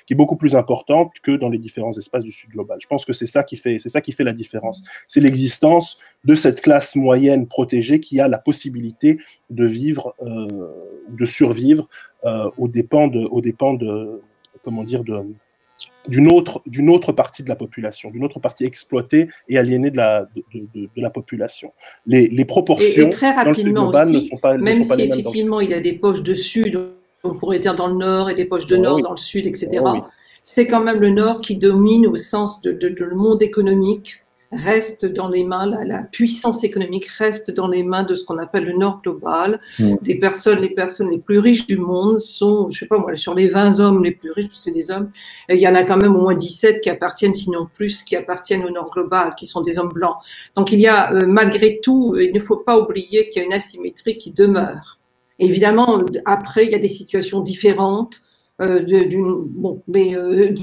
qui est beaucoup plus importante que dans les différents espaces du Sud global. Je pense que c'est ça qui fait la différence. C'est l'existence de cette classe moyenne protégée qui a la possibilité de vivre, de survivre aux dépens d'une autre partie de la population, d'une autre partie exploitée et aliénée de la population. Les proportions et très rapidement dans le Sud global aussi, ne sont pas même les si mêmes. effectivement il y a des poches de Sud, on pourrait dire dans le Nord, et des poches de Nord dans le Sud, etc., c'est quand même le Nord qui domine au sens de le monde économique, reste dans les mains, la puissance économique reste dans les mains de ce qu'on appelle le Nord global. Les personnes les plus riches du monde sont, je sais pas moi, sur les 20 hommes les plus riches, parce que c'est des hommes, il y en a quand même au moins 17 qui appartiennent, sinon plus, qui appartiennent au Nord global, qui sont des hommes blancs. Donc il y a, malgré tout, il ne faut pas oublier qu'il y a une asymétrie qui demeure. Et évidemment, après, il y a des situations différentes. Mais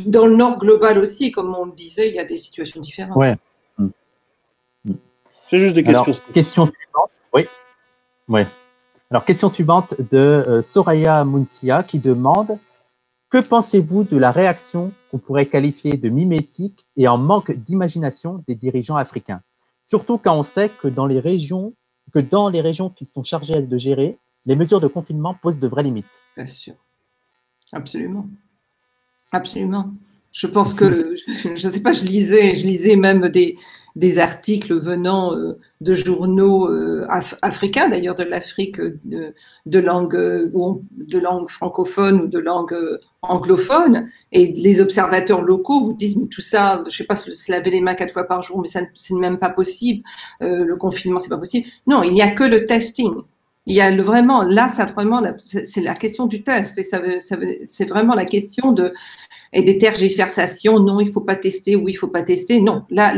dans le Nord global aussi, comme on le disait, il y a des situations différentes. Ouais. C'est juste des questions. Alors, question suivante. Oui. Alors, question suivante de Soraya Mounsia qui demande « Que pensez-vous de la réaction qu'on pourrait qualifier de mimétique et en manque d'imagination des dirigeants africains? Surtout quand on sait que dans les régions qui sont chargées de gérer, les mesures de confinement posent de vraies limites. » Bien sûr. Absolument. Absolument. Je pense que, je ne sais pas, je lisais même des articles venant de journaux africains, d'ailleurs de l'Afrique de langue francophone ou de langue anglophone, et les observateurs locaux vous disent mais tout ça, je sais pas, se laver les mains 4 fois par jour, mais ça c'est même pas possible. Le confinement c'est pas possible. Non, il n'y a que le testing. Il y a vraiment, là, ça vraiment, c'est la question du test. Et c'est vraiment la question et des tergiversations. Non, il faut pas tester. Oui, il faut pas tester. Non. Là,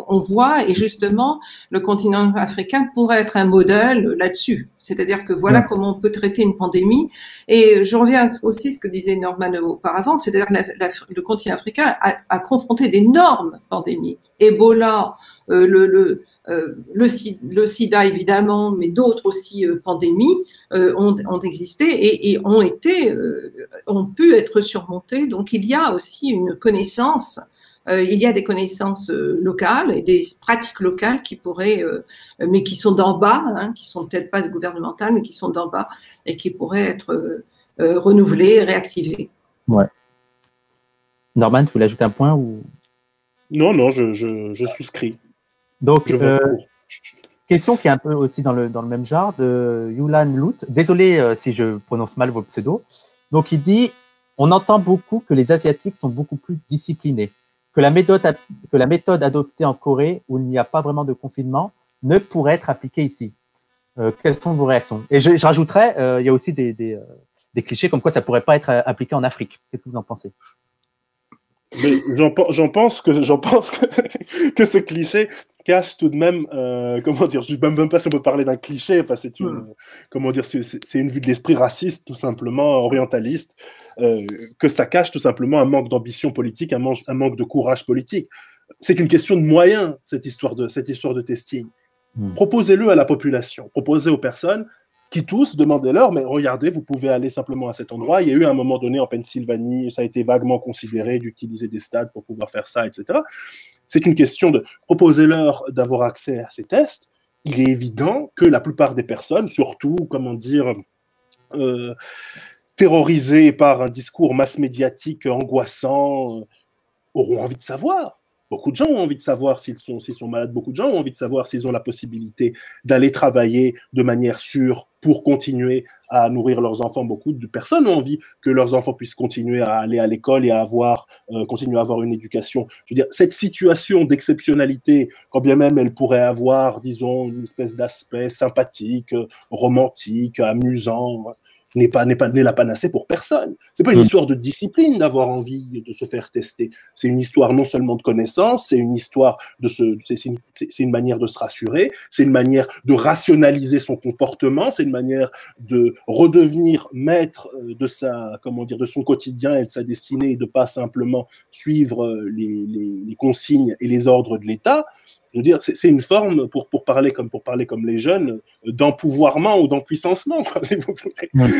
on voit, et justement, le continent africain pourrait être un modèle là-dessus. C'est-à-dire que voilà comment on peut traiter une pandémie. Et je reviens aussi à ce que disait Norman auparavant. C'est-à-dire que le continent africain a confronté d'énormes pandémies. Ebola, le sida évidemment, mais d'autres aussi pandémies ont existé et ont pu être surmontées. Donc il y a aussi une connaissance, il y a des connaissances locales et des pratiques locales qui pourraient, mais qui sont d'en bas, hein, qui sont peut-être pas gouvernementales, mais qui sont d'en bas et qui pourraient être renouvelées, réactivées. Ouais. Norman, tu voulais ajouter un point ou... Non, je souscris. Donc, question qui est un peu aussi dans le même genre, de Yulan Lut. Désolé si je prononce mal vos pseudos. Donc, il dit, on entend beaucoup que les Asiatiques sont beaucoup plus disciplinés, que la méthode adoptée en Corée, où il n'y a pas vraiment de confinement, ne pourrait être appliquée ici. Quelles sont vos réactions? Et je rajouterais, il y a aussi des clichés comme quoi ça ne pourrait pas être appliqué en Afrique. Qu'est-ce que vous en pensez? Mais j'en pense que ce cliché cache tout de même, comment dire, je ne sais même pas si on peut parler d'un cliché, parce que c'est une, comment dire, c'est une vue de l'esprit raciste, tout simplement, orientaliste, que ça cache tout simplement un manque d'ambition politique, un manque de courage politique. C'est une question de moyens, cette histoire de testing. Proposez-le à la population, proposez aux personnes qui tous, demandez-leur, mais regardez, vous pouvez aller simplement à cet endroit. Il y a eu un moment donné en Pennsylvanie, ça a été vaguement considéré d'utiliser des stades pour pouvoir faire ça, etc. C'est une question de proposer-leur d'avoir accès à ces tests. Il est évident que la plupart des personnes, surtout, comment dire, terrorisées par un discours mass-médiatique angoissant, auront envie de savoir. Beaucoup de gens ont envie de savoir s'ils sont malades. Beaucoup de gens ont envie de savoir s'ils ont la possibilité d'aller travailler de manière sûre pour continuer à nourrir leurs enfants. Beaucoup de personnes ont envie que leurs enfants puissent continuer à aller à l'école et à continuer à avoir une éducation. Je veux dire, cette situation d'exceptionnalité, quand bien même elle pourrait avoir, disons, une espèce d'aspect sympathique, romantique, amusant, n'est la panacée pour personne. C'est pas une histoire de discipline d'avoir envie de se faire tester. C'est une histoire non seulement de connaissance, c'est une histoire c'est une manière de se rassurer, c'est une manière de rationaliser son comportement, c'est une manière de redevenir maître de son quotidien et de sa destinée et de pas simplement suivre les consignes et les ordres de l'État. Je veux dire, c'est une forme, pour parler comme les jeunes, d'empouvoirment ou d'empuissancement,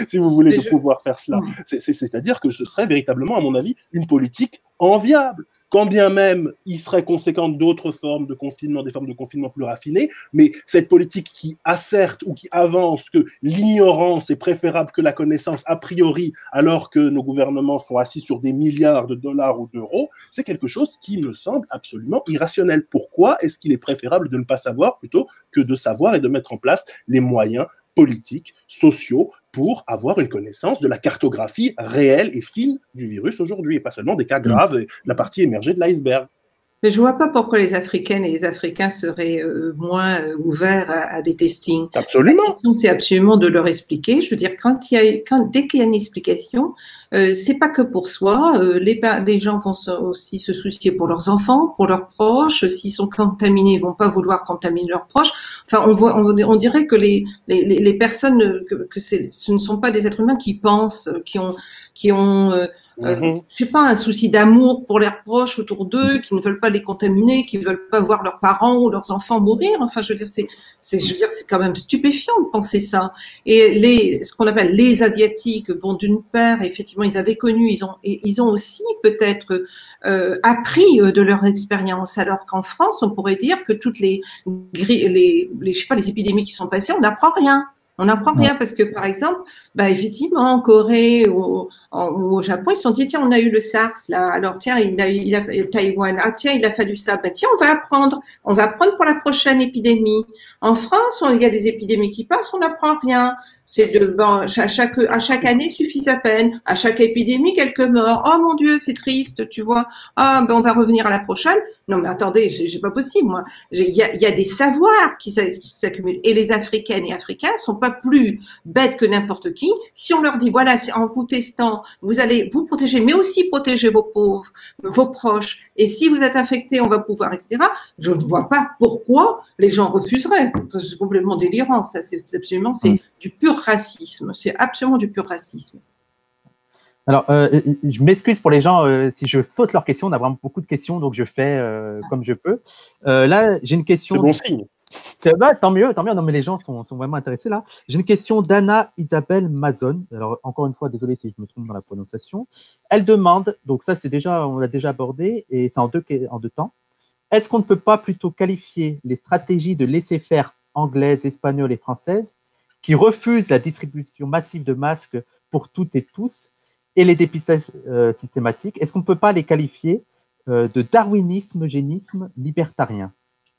si vous voulez pouvoir faire cela. C'est-à-dire que ce serait véritablement, à mon avis, une politique enviable. Quand bien même il serait conséquent d'autres formes de confinement, des formes de confinement plus raffinées, mais cette politique qui asserte ou qui avance que l'ignorance est préférable que la connaissance a priori, alors que nos gouvernements sont assis sur des milliards de dollars ou d'euros, c'est quelque chose qui me semble absolument irrationnel. Pourquoi est-ce qu'il est préférable de ne pas savoir plutôt que de savoir et de mettre en place les moyens politiques, sociaux, pour avoir une connaissance de la cartographie réelle et fine du virus aujourd'hui, et pas seulement des cas graves, la partie émergée de l'iceberg. Mais je vois pas pourquoi les Africaines et les Africains seraient moins ouverts à des testings. Absolument. La question, c'est absolument de leur expliquer. Je veux dire, dès qu'il y a une explication, c'est pas que pour soi. Les gens vont aussi se soucier pour leurs enfants, pour leurs proches. S'ils sont contaminés, ils vont pas vouloir contaminer leurs proches. Enfin, on dirait que les personnes, ce ne sont pas des êtres humains qui pensent, qui ont je sais pas, un souci d'amour pour leurs proches autour d'eux, qui ne veulent pas les contaminer, qui ne veulent pas voir leurs parents ou leurs enfants mourir. Enfin, je veux dire, c'est quand même stupéfiant de penser ça. Et ce qu'on appelle les Asiatiques, bon, d'une part, effectivement, ils avaient connu, ils ont aussi peut-être appris de leur expérience, alors qu'en France, on pourrait dire que toutes je sais pas, les épidémies qui sont passées, on n'apprend rien. On n'apprend rien parce que, par exemple, effectivement, en Corée ou au Japon, ils se sont dit, tiens, on a eu le SARS, là. Alors, tiens, il a Taïwan. Ah, tiens, il a fallu ça. Tiens, on va apprendre. On va apprendre pour la prochaine épidémie. En France, il y a des épidémies qui passent, on n'apprend rien. C'est de bon, à chaque année suffit sa peine. À chaque épidémie, quelques morts. Oh mon Dieu, c'est triste, tu vois. Ah ben on va revenir à la prochaine. Non mais attendez, j'ai pas possible moi. Il y a des savoirs qui s'accumulent et les Africaines et Africains sont pas plus bêtes que n'importe qui. Si on leur dit voilà, en vous testant, vous allez vous protéger, mais aussi protéger vos pauvres, vos proches. Et si vous êtes infecté, on va pouvoir, etc. Je ne vois pas pourquoi les gens refuseraient. C'est complètement délirant. Ça, c'est absolument, c'est du pur racisme. C'est absolument du pur racisme. Alors, je m'excuse pour les gens si je saute leurs questions. On a vraiment beaucoup de questions, donc je fais comme je peux. Là, j'ai une question. C'est bon signe. Bah, tant mieux, tant mieux. Non, mais les gens sont vraiment intéressés là. J'ai une question d'Anna Isabelle Mazon. Alors, encore une fois, désolé si je me trompe dans la prononciation. Elle demande, donc ça, on l'a déjà abordé, et c'est en deux temps. Est-ce qu'on ne peut pas plutôt qualifier les stratégies de laisser-faire anglaises, espagnoles et françaises qui refusent la distribution massive de masques pour toutes et tous et les dépistages systématiques, est-ce qu'on ne peut pas les qualifier de darwinisme, eugénisme libertarien?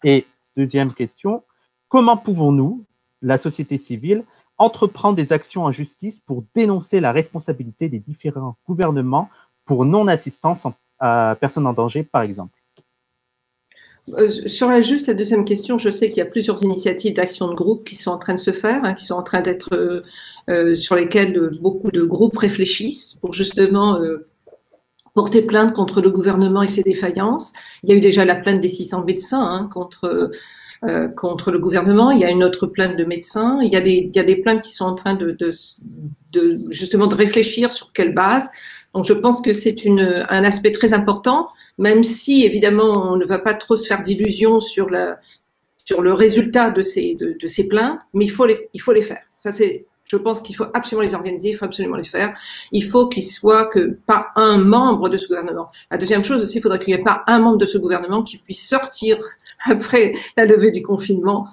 Et deuxième question, comment pouvons-nous, la société civile, entreprendre des actions en justice pour dénoncer la responsabilité des différents gouvernements pour non-assistance à personnes en danger, par exemple? Sur la deuxième question, je sais qu'il y a plusieurs initiatives d'action de groupe qui sont en train de se faire, qui sont en train d'être sur lesquelles beaucoup de groupes réfléchissent pour justement porter plainte contre le gouvernement et ses défaillances. Il y a eu déjà la plainte des 600 médecins contre le gouvernement. Il y a une autre plainte de médecins. Il y a des plaintes qui sont en train de justement de réfléchir sur quelle base. Donc, je pense que c'est un aspect très important, même si, évidemment, on ne va pas trop se faire d'illusions sur le résultat de ces plaintes, mais il faut les faire. Ça, je pense qu'il faut absolument les organiser, il faut absolument les faire. Il faut qu'il soit que pas un membre de ce gouvernement. La deuxième chose aussi, il faudrait qu'il n'y ait pas un membre de ce gouvernement qui puisse sortir après la levée du confinement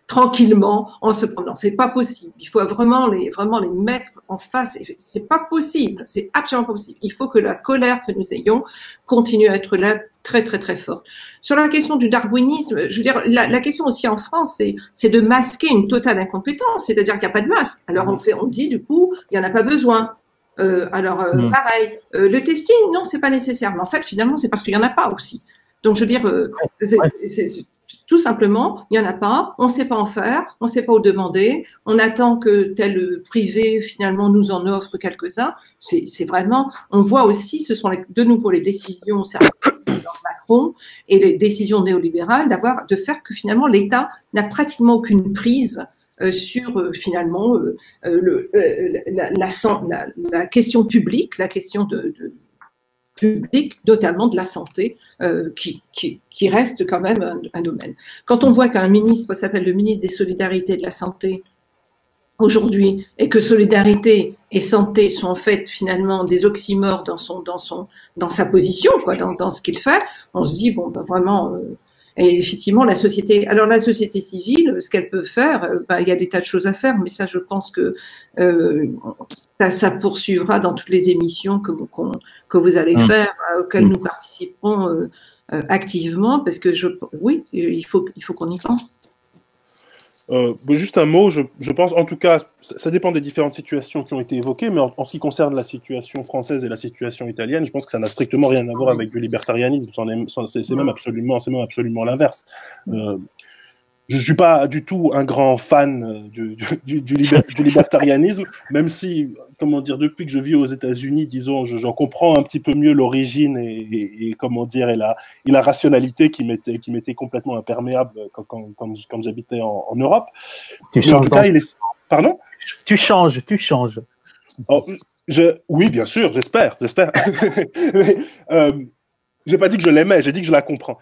tranquillement en se promenant. C'est pas possible. Il faut vraiment les mettre en face. C'est pas possible. C'est absolument pas possible. Il faut que la colère que nous ayons continue à être là très, très, très forte. Sur la question du darwinisme, je veux dire, la question aussi en France, c'est de masquer une totale incompétence. C'est-à-dire qu'il n'y a pas de masque. Alors, on dit, du coup, il n'y en a pas besoin. Pareil, le testing, non, c'est pas nécessaire. Mais en fait, finalement, c'est parce qu'il n'y en a pas aussi. Donc, je veux dire, tout simplement, il n'y en a pas, on ne sait pas en faire, on ne sait pas où demander, on attend que tel privé, finalement, nous en offre quelques-uns. C'est vraiment, on voit aussi, ce sont de nouveau les décisions de Macron et les décisions néolibérales de faire que finalement l'État n'a pratiquement aucune prise sur finalement la question publique, la question public, notamment de la santé, qui reste quand même un domaine. Quand on voit qu'un ministre s'appelle le ministre des Solidarités et de la Santé aujourd'hui, et que solidarité et santé sont en fait finalement des oxymores dans sa position, quoi, dans ce qu'il fait, on se dit bon, ben vraiment. Et effectivement, la société civile, ce qu'elle peut faire, il y a des tas de choses à faire, mais ça, je pense que ça poursuivra dans toutes les émissions que vous allez faire, auxquelles nous participerons activement, parce que oui, il faut qu'on y pense. Juste un mot, je pense, en tout cas, ça dépend des différentes situations qui ont été évoquées, mais en ce qui concerne la situation française et la situation italienne, je pense que ça n'a strictement rien à voir avec du libertarianisme, c'est même absolument l'inverse. Je ne suis pas du tout un grand fan du libertarianisme, même si, comment dire, depuis que je vis aux États-Unis, disons, j'en comprends un petit peu mieux l'origine et comment dire, et la rationalité qui m'était complètement imperméable quand j'habitais en Europe. Mais en tout cas, Pardon ? Tu changes. Oh, oui, bien sûr, j'espère. J'ai pas dit que je l'aimais, j'ai dit que je la comprends.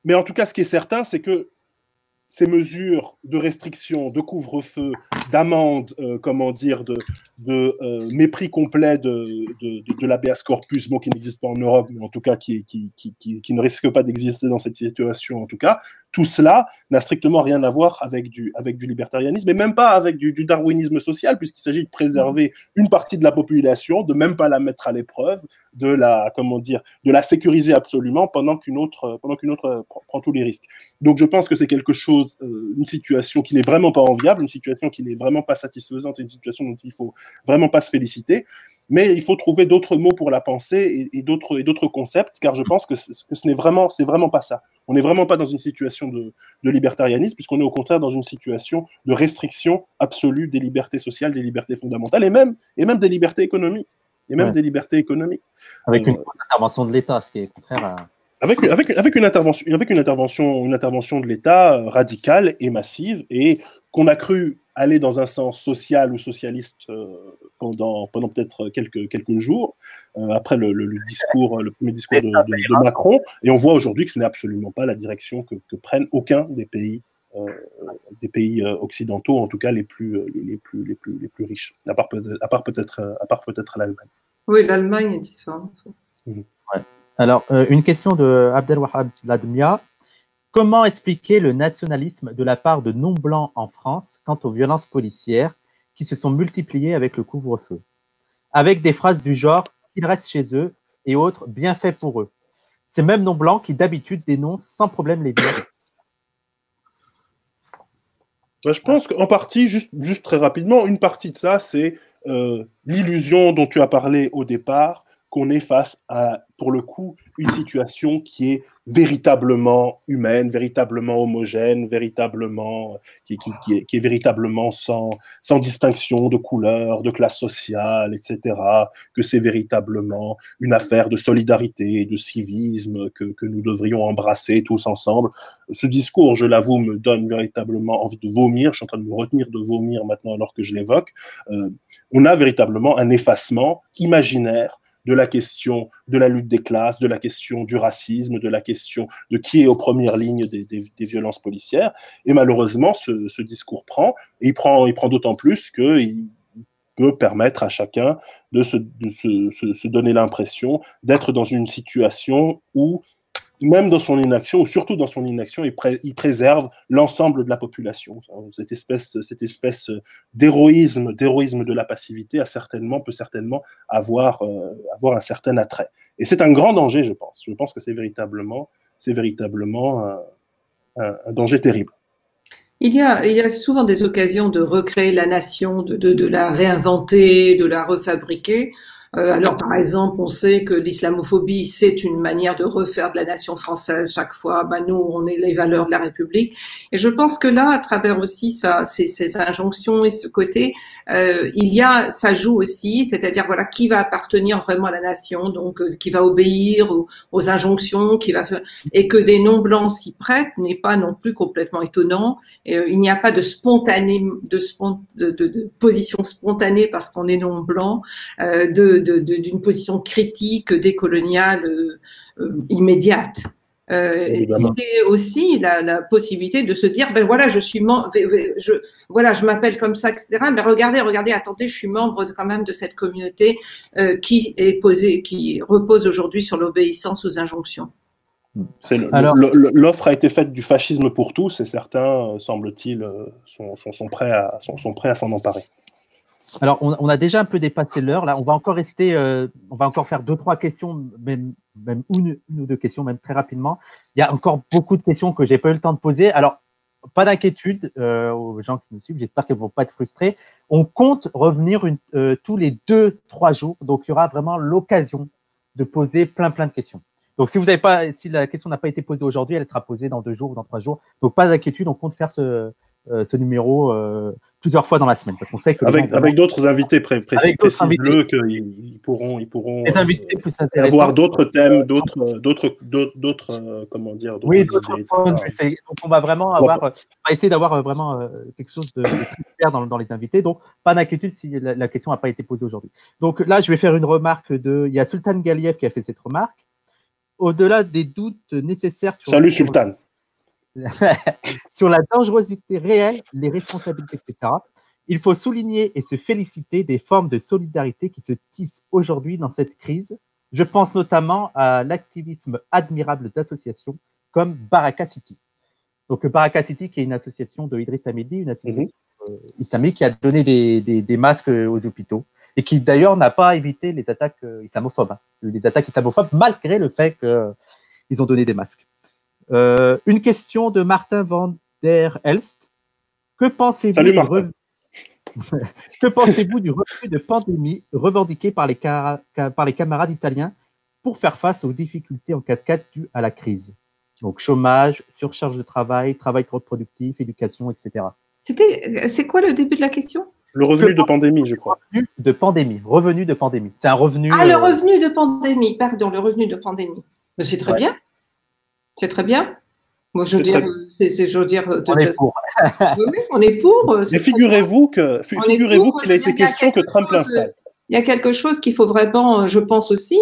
Mais en tout cas, ce qui est certain, c'est que ces mesures de restriction, de couvre-feu, d'amende, de mépris complet de l'habeas corpus, bon, qui n'existe pas en Europe, mais en tout cas qui ne risque pas d'exister dans cette situation, en tout cas, tout cela n'a strictement rien à voir avec du libertarianisme, et même pas avec du darwinisme social, puisqu'il s'agit de préserver une partie de la population, de même pas la mettre à l'épreuve, de la sécuriser absolument pendant qu'une autre prend tous les risques. Donc je pense que c'est quelque chose chose, une situation qui n'est vraiment pas enviable, une situation qui n'est vraiment pas satisfaisante, une situation dont il ne faut vraiment pas se féliciter. Mais il faut trouver d'autres mots pour la penser et d'autres concepts, car je pense que c'est vraiment pas ça. On n'est vraiment pas dans une situation de libertarianisme, puisqu'on est au contraire dans une situation de restriction absolue des libertés sociales, des libertés fondamentales, et même des libertés économiques. Des libertés économiques. Avec une intervention de l'État, ce qui est contraire à... Avec une intervention de l'État radicale et massive, et qu'on a cru aller dans un sens social ou socialiste pendant peut-être quelques jours, après le premier discours de Macron, et on voit aujourd'hui que ce n'est absolument pas la direction que prennent aucun des pays occidentaux, en tout cas les plus riches, à part peut-être l'Allemagne. Oui, l'Allemagne est différente. Ouais. Alors, une question de Abdelwahab Ladmia. Comment expliquer le nationalisme de la part de non-blancs en France quant aux violences policières qui se sont multipliées avec le couvre-feu, avec des phrases du genre « ils restent chez eux » et autres « bien fait pour eux ». Ces mêmes non-blancs qui d'habitude dénoncent sans problème les violences. Je pense qu'en partie, juste très rapidement, une partie de ça, c'est l'illusion dont tu as parlé au départ, qu'on est face à, pour le coup, une situation qui est véritablement humaine, véritablement homogène, qui est véritablement sans distinction de couleur, de classe sociale, etc., que c'est véritablement une affaire de solidarité, de civisme que nous devrions embrasser tous ensemble. Ce discours, je l'avoue, me donne véritablement envie de vomir. Je suis en train de me retenir de vomir maintenant alors que je l'évoque. On a véritablement un effacement imaginaire de la question de la lutte des classes, de la question du racisme, de la question de qui est aux premières lignes des violences policières. Et malheureusement, ce discours prend, et il prend d'autant plus qu'il peut permettre à chacun de se donner l'impression d'être dans une situation où, même dans son inaction, ou surtout dans son inaction, il préserve l'ensemble de la population. Cette espèce d'héroïsme de la passivité peut certainement avoir un certain attrait. Et c'est un grand danger, je pense. Je pense que c'est véritablement un danger terrible. Il y a souvent des occasions de recréer la nation, de la réinventer, de la refabriquer. Alors, par exemple, on sait que l'islamophobie, c'est une manière de refaire de la nation française chaque fois. Ben, nous, on est les valeurs de la République. Et je pense que là, à travers aussi ces injonctions et ce côté, ça joue aussi, c'est-à-dire, voilà, qui va appartenir vraiment à la nation, donc, qui va obéir aux injonctions, et que des non-blancs s'y prêtent n'est pas non plus complètement étonnant. Et, il n'y a pas de position spontanée parce qu'on est non-blanc, d'une position critique décoloniale immédiate. C'est aussi la possibilité de se dire, ben voilà, je m'appelle comme ça, etc. Mais regardez, attendez, je suis membre quand même de cette communauté qui repose aujourd'hui sur l'obéissance aux injonctions. L'offre a été faite du fascisme pour tous, et certains, semble-t-il, sont prêts à s'en emparer. Alors, on a déjà un peu dépassé l'heure. Là, on va encore faire 2-3 questions, même une ou deux questions, même très rapidement. Il y a encore beaucoup de questions que j'ai pas eu le temps de poser. Alors, pas d'inquiétude aux gens qui nous suivent. J'espère qu'elles vont pas être frustrés. On compte revenir tous les 2-3 jours. Donc, il y aura vraiment l'occasion de poser plein de questions. Donc, si la question n'a pas été posée aujourd'hui, elle sera posée dans 2 jours ou dans 3 jours. Donc, pas d'inquiétude. On compte faire ce numéro plusieurs fois dans la semaine, parce qu'on sait que avec d'autres invités précis-le qu'ils pourront avoir d'autres thèmes, d'autres comment dire, oui, d'autres points de vue. Donc on va vraiment essayer d'avoir vraiment quelque chose de clair dans les invités. Donc pas d'inquiétude si la question n'a pas été posée aujourd'hui. Donc là, je vais faire une remarque il y a Sultan Galiev qui a fait cette remarque. Au-delà des doutes nécessaires. Salut Sultan. Sur la dangerosité réelle, les responsabilités, etc. Il faut souligner et se féliciter des formes de solidarité qui se tissent aujourd'hui dans cette crise. Je pense notamment à l'activisme admirable d'associations comme Baraka City. Donc Baraka City, qui est une association de Idriss Hamidi, une association islamique qui a donné des masques aux hôpitaux et qui d'ailleurs n'a pas évité les attaques islamophobes. Les attaques islamophobes malgré le fait qu'ils ont donné des masques. Une question de Martin Van Der Elst. Que pensez-vous Salut, du Martin. Que pensez-vous du refus de pandémie revendiqué par les camarades italiens pour faire face aux difficultés en cascade dues à la crise? Donc chômage, surcharge de travail, travail reproductif, éducation, etc. C'est quoi le début de la question? Le revenu de pandémie, je crois. Revenu de pandémie. Revenu de pandémie. C'est un revenu. Ah, le revenu de pandémie, pardon, le revenu de pandémie. Mais c'est très bien. C'est très bien. Moi, je veux dire, on est pour. Oui, on est pour. Mais figurez-vous qu'il a été question que Trump l'installe. Il y a quelque chose qu'il faut vraiment, je pense aussi,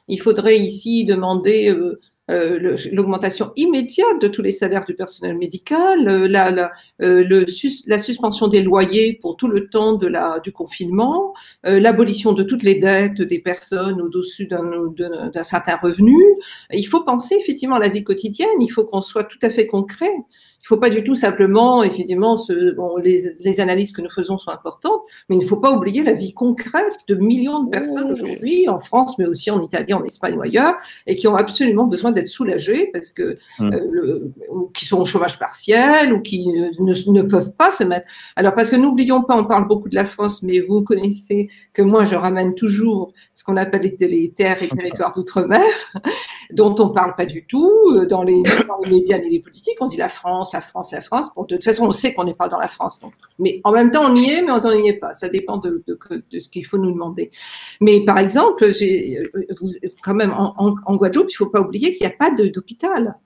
il faudrait ici demander l'augmentation immédiate de tous les salaires du personnel médical, la suspension des loyers pour tout le temps du confinement, l'abolition de toutes les dettes des personnes au-dessus d'un certain revenu. Il faut penser effectivement à la vie quotidienne, il faut qu'on soit tout à fait concret. Il ne faut pas du tout simplement, effectivement, les analyses que nous faisons sont importantes, mais il ne faut pas oublier la vie concrète de millions de personnes aujourd'hui, en France, mais aussi en Italie, en Espagne ou ailleurs, et qui ont absolument besoin d'être soulagées parce que, qui sont au chômage partiel ou qui ne peuvent pas se mettre. Alors, parce que n'oublions pas, on parle beaucoup de la France, mais vous connaissez que moi, je ramène toujours ce qu'on appelle les terres et territoires d'outre-mer, dont on ne parle pas du tout dans les médias et les politiques. On dit la France. Bon, de toute façon, on sait qu'on n'est pas dans la France. Donc. Mais en même temps, on y est, mais on n'y est pas. Ça dépend de ce qu'il faut nous demander. Mais par exemple, quand même, en Guadeloupe, il ne faut pas oublier qu'il n'y a pas d'hôpital.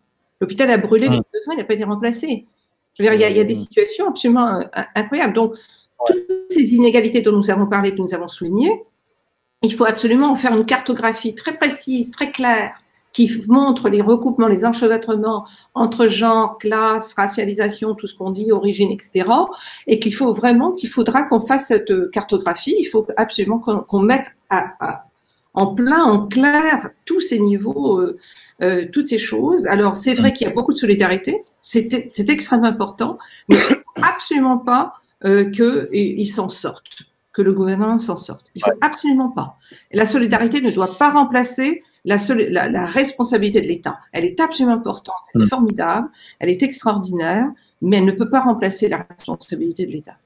L'hôpital a brûlé depuis 2 ans, il n'a pas été remplacé. Je veux dire, il y a des situations absolument incroyables. Donc, toutes ces inégalités dont nous avons parlé, que nous avons soulignées, il faut absolument en faire une cartographie très précise, très claire, qui montre les recoupements, les enchevêtrements entre genre, classe, racialisation, tout ce qu'on dit, origine, etc. Et qu'il faudra qu'on fasse cette cartographie. Il faut absolument qu'on mette en clair tous ces niveaux, toutes ces choses. Alors, c'est vrai qu'il y a beaucoup de solidarité. C'est extrêmement important, mais absolument pas qu'ils s'en sortent, que le gouvernement s'en sorte. Il faut absolument pas. Et la solidarité ne doit pas remplacer la responsabilité de l'État. Elle est absolument importante, elle est formidable, elle est extraordinaire, mais elle ne peut pas remplacer la responsabilité de l'État.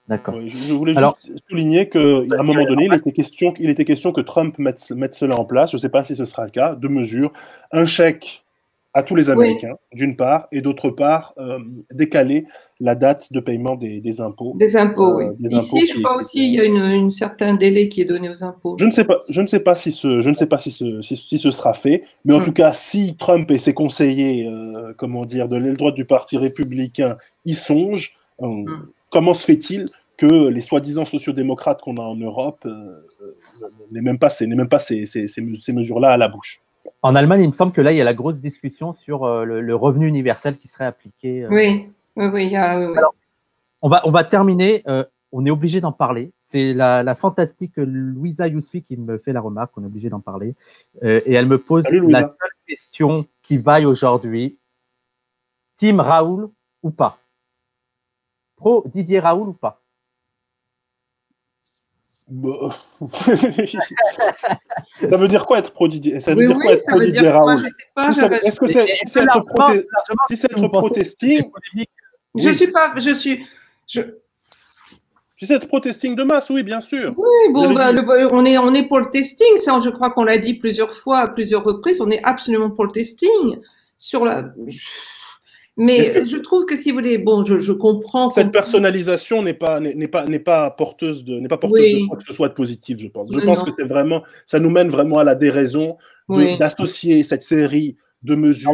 D'accord. Je voulais juste souligner qu'à un moment donné, il était question que Trump mette cela en place. Je ne sais pas si ce sera le cas. 2 mesures. Un chèque à tous les Américains, d'une part, et d'autre part, décaler la date de paiement des impôts. Des impôts, oui. Ici, je crois aussi, il y a un certain délai qui est donné aux impôts. Je ne sais pas si ce sera fait, mais en tout cas, si Trump et ses conseillers, de l'aile droite du Parti républicain y songent, comment se fait-il que les soi-disant sociodémocrates qu'on a en Europe n'aient même pas ces mesures-là à la bouche? En Allemagne, il me semble que là, il y a la grosse discussion sur le revenu universel qui serait appliqué. Oui. Alors, on va terminer. On est obligé d'en parler. C'est la fantastique Louisa Yousfi qui me fait la remarque. On est obligé d'en parler. Et elle me pose la seule question qui vaille aujourd'hui. Team Raoul ou pas? Pro Didier Raoul ou pas? Ça veut dire quoi être pro Didier? Ça veut dire quoi être pro Didier Raoul? Est-ce que c'est être protesting? Si c'est être protesting de masse, oui, bien sûr. Oui, bon, on est pour le testing. Ça, je crois qu'on l'a dit plusieurs fois, à plusieurs reprises. On est absolument pour le testing. Mais je trouve que si vous voulez, bon, je comprends. Cette personnalisation n'est pas porteuse de quoi que ce soit de positif, je pense. Je pense que c'est vraiment, ça nous mène vraiment à la déraison d'associer cette série de mesures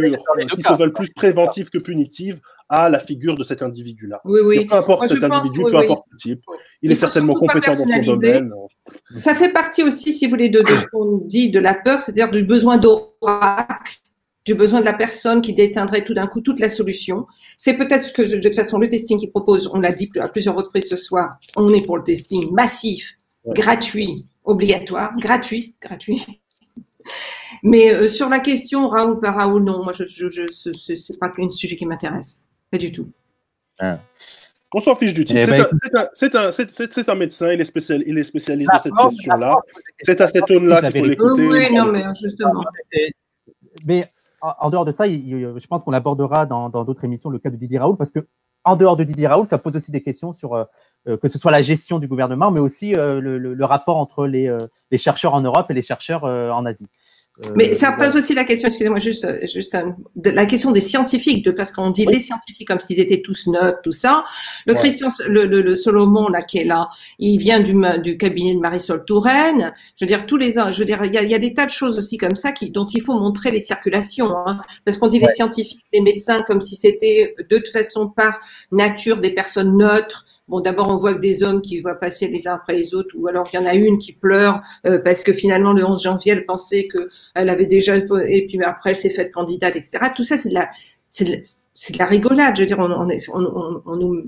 qui se veulent plus préventives que punitives à la figure de cet individu-là. Oui. Peu importe cet individu, peu importe le type, il est certainement compétent dans son domaine. Ça fait partie aussi, si vous voulez, de ce qu'on dit de la peur, c'est-à-dire du besoin d'oracle, du besoin de la personne qui déteindrait tout d'un coup toute la solution. C'est peut-être ce que, de toute façon, le testing qu'il propose, on l'a dit à plusieurs reprises ce soir, on est pour le testing massif, gratuit, obligatoire, gratuit. Mais sur la question Raoul par Raoul, non, moi, c'est pas un sujet qui m'intéresse, pas du tout. On s'en fiche du type. C'est un médecin, il est spécialiste de cette question-là. C'est à cette aune-là qu'il faut l'écouter. Oui, non, mais justement. Mais en dehors de ça, je pense qu'on abordera dans d'autres émissions le cas de Didier Raoult, parce que en dehors de Didier Raoult, ça pose aussi des questions sur que ce soit la gestion du gouvernement, mais aussi le rapport entre les chercheurs en Europe et les chercheurs en Asie. Mais ça pose aussi la question, excusez-moi, la question des scientifiques, parce qu'on dit les scientifiques comme s'ils étaient tous neutres, tout ça. Christian, le Solomon, là, qui est là, il vient du cabinet de Marisol Touraine. Je veux dire, il y a des tas de choses aussi comme ça dont il faut montrer les circulations, hein, parce qu'on dit les scientifiques, les médecins, comme si c'était de toute façon par nature des personnes neutres. Bon, d'abord, on voit que des hommes qui voient passer les uns après les autres, ou alors il y en a une qui pleure parce que finalement, le 11 janvier, elle pensait qu'elle avait déjà, et puis après, elle s'est faite candidate, etc. Tout ça, c'est de la rigolade. Je veux dire,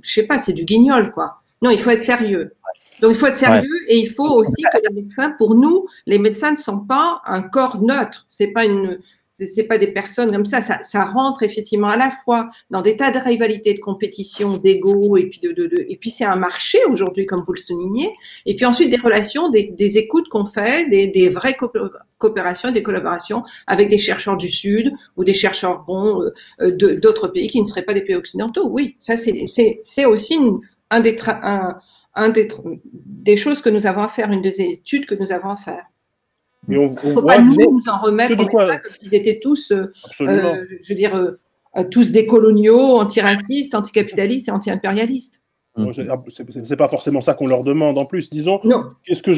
je sais pas, c'est du guignol, quoi. Non, il faut être sérieux. Donc, il faut être sérieux et il faut aussi que les médecins, pour nous, les médecins ne sont pas un corps neutre. C'est pas des personnes comme ça. Ça rentre effectivement à la fois dans des tas de rivalités, de compétition, d'ego, et puis c'est un marché aujourd'hui, comme vous le soulignez. Et puis ensuite des relations, des écoutes qu'on fait, des vraies coopérations, des collaborations avec des chercheurs du Sud ou des chercheurs d'autres pays qui ne seraient pas des pays occidentaux. Oui, ça c'est aussi des choses que nous avons à faire, une des études que nous avons à faire. Mais on faut pas nous en remettre aux médecins comme s'ils étaient tous, je veux dire, tous des coloniaux, antiracistes, anticapitalistes et anti-impérialistes. C'est pas forcément ça qu'on leur demande en plus. Disons, ce que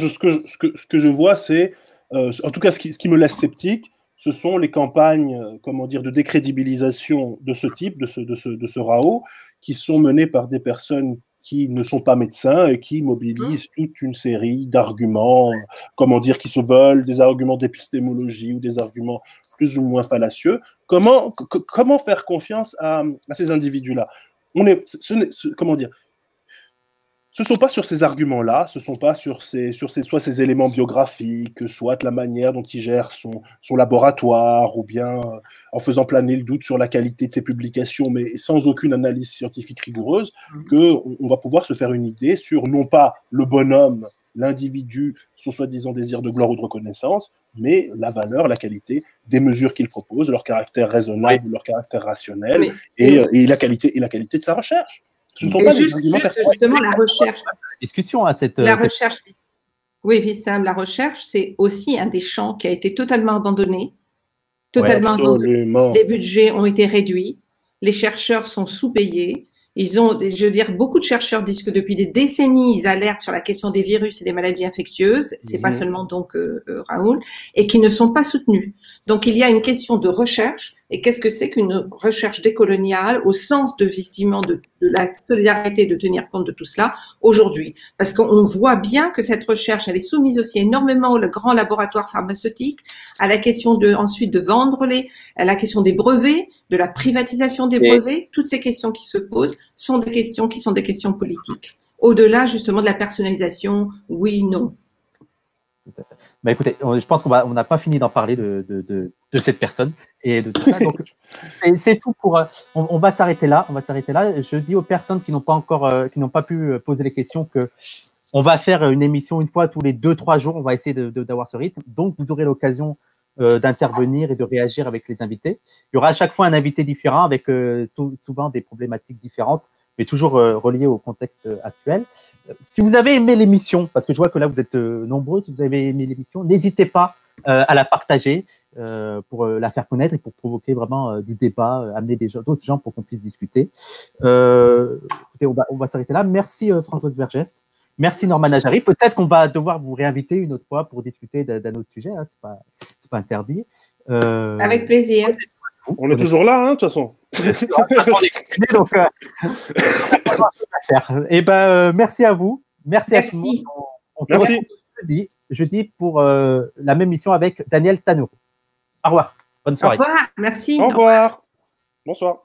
je vois, c'est, en tout cas, ce qui me laisse sceptique, ce sont les campagnes, comment dire, de décrédibilisation de ce type, de ce Raoult, qui sont menées par des personnes qui ne sont pas médecins et qui mobilisent toute une série d'arguments, comment dire, qui se veulent des arguments d'épistémologie ou des arguments plus ou moins fallacieux. Comment faire confiance à ces individus-là? Comment dire, ce ne sont pas sur ces arguments-là, ce ne sont pas sur soit ces éléments biographiques, soit la manière dont il gère son laboratoire, ou bien en faisant planer le doute sur la qualité de ses publications, mais sans aucune analyse scientifique rigoureuse, qu'on va pouvoir se faire une idée sur non pas le bonhomme, l'individu, son soi-disant désir de gloire ou de reconnaissance, mais la valeur, la qualité des mesures qu'il propose, leur caractère raisonnable, leur caractère rationnel, et la qualité de sa recherche. Ce ne sont pas des arguments justement la recherche. Discussion à cette. Recherche. Oui, Wissam, la recherche, c'est aussi un des champs qui a été totalement abandonné. Totalement abandonné. Les budgets ont été réduits. Les chercheurs sont sous-payés. Je veux dire, beaucoup de chercheurs disent que depuis des décennies, ils alertent sur la question des virus et des maladies infectieuses. C'est pas seulement donc Raoult, et qui ne sont pas soutenus. Donc, il y a une question de recherche. Et qu'est-ce que c'est qu'une recherche décoloniale au sens effectivement de la solidarité, de tenir compte de tout cela aujourd'hui? Parce qu'on voit bien que cette recherche, elle est soumise aussi énormément aux grands laboratoires pharmaceutiques, à la question ensuite de vendre à la question des brevets, de la privatisation des brevets. Toutes ces questions qui se posent sont des questions qui sont des questions politiques. Au-delà justement de la personnalisation, oui, non. Bah écoutez, je pense qu'on n'a pas fini d'en parler de cette personne et de tout ça. Donc, c'est tout pour. On va s'arrêter là. Je dis aux personnes qui n'ont pas pu poser les questions que on va faire une émission une fois tous les 2-3 jours. On va essayer d'avoir ce rythme. Donc, vous aurez l'occasion d'intervenir et de réagir avec les invités. Il y aura à chaque fois un invité différent avec souvent des problématiques différentes, mais toujours reliées au contexte actuel. Si vous avez aimé l'émission, parce que je vois que là vous êtes nombreux, si vous avez aimé l'émission, n'hésitez pas à la partager pour la faire connaître et pour provoquer vraiment du débat, amener d'autres gens pour qu'on puisse discuter. Écoutez, on va s'arrêter là. Merci Françoise Vergès. Merci Norman Najari. Peut-être qu'on va devoir vous réinviter une autre fois pour discuter d'un autre sujet. Hein. C'est pas interdit. Avec plaisir. On est toujours là, hein, de toute façon. Donc, et merci à vous. Merci à tout le monde. On se retrouve jeudi pour la même mission avec Daniel Tanour. Au revoir. Bonne soirée. Au revoir. Merci. Au revoir. Bonsoir.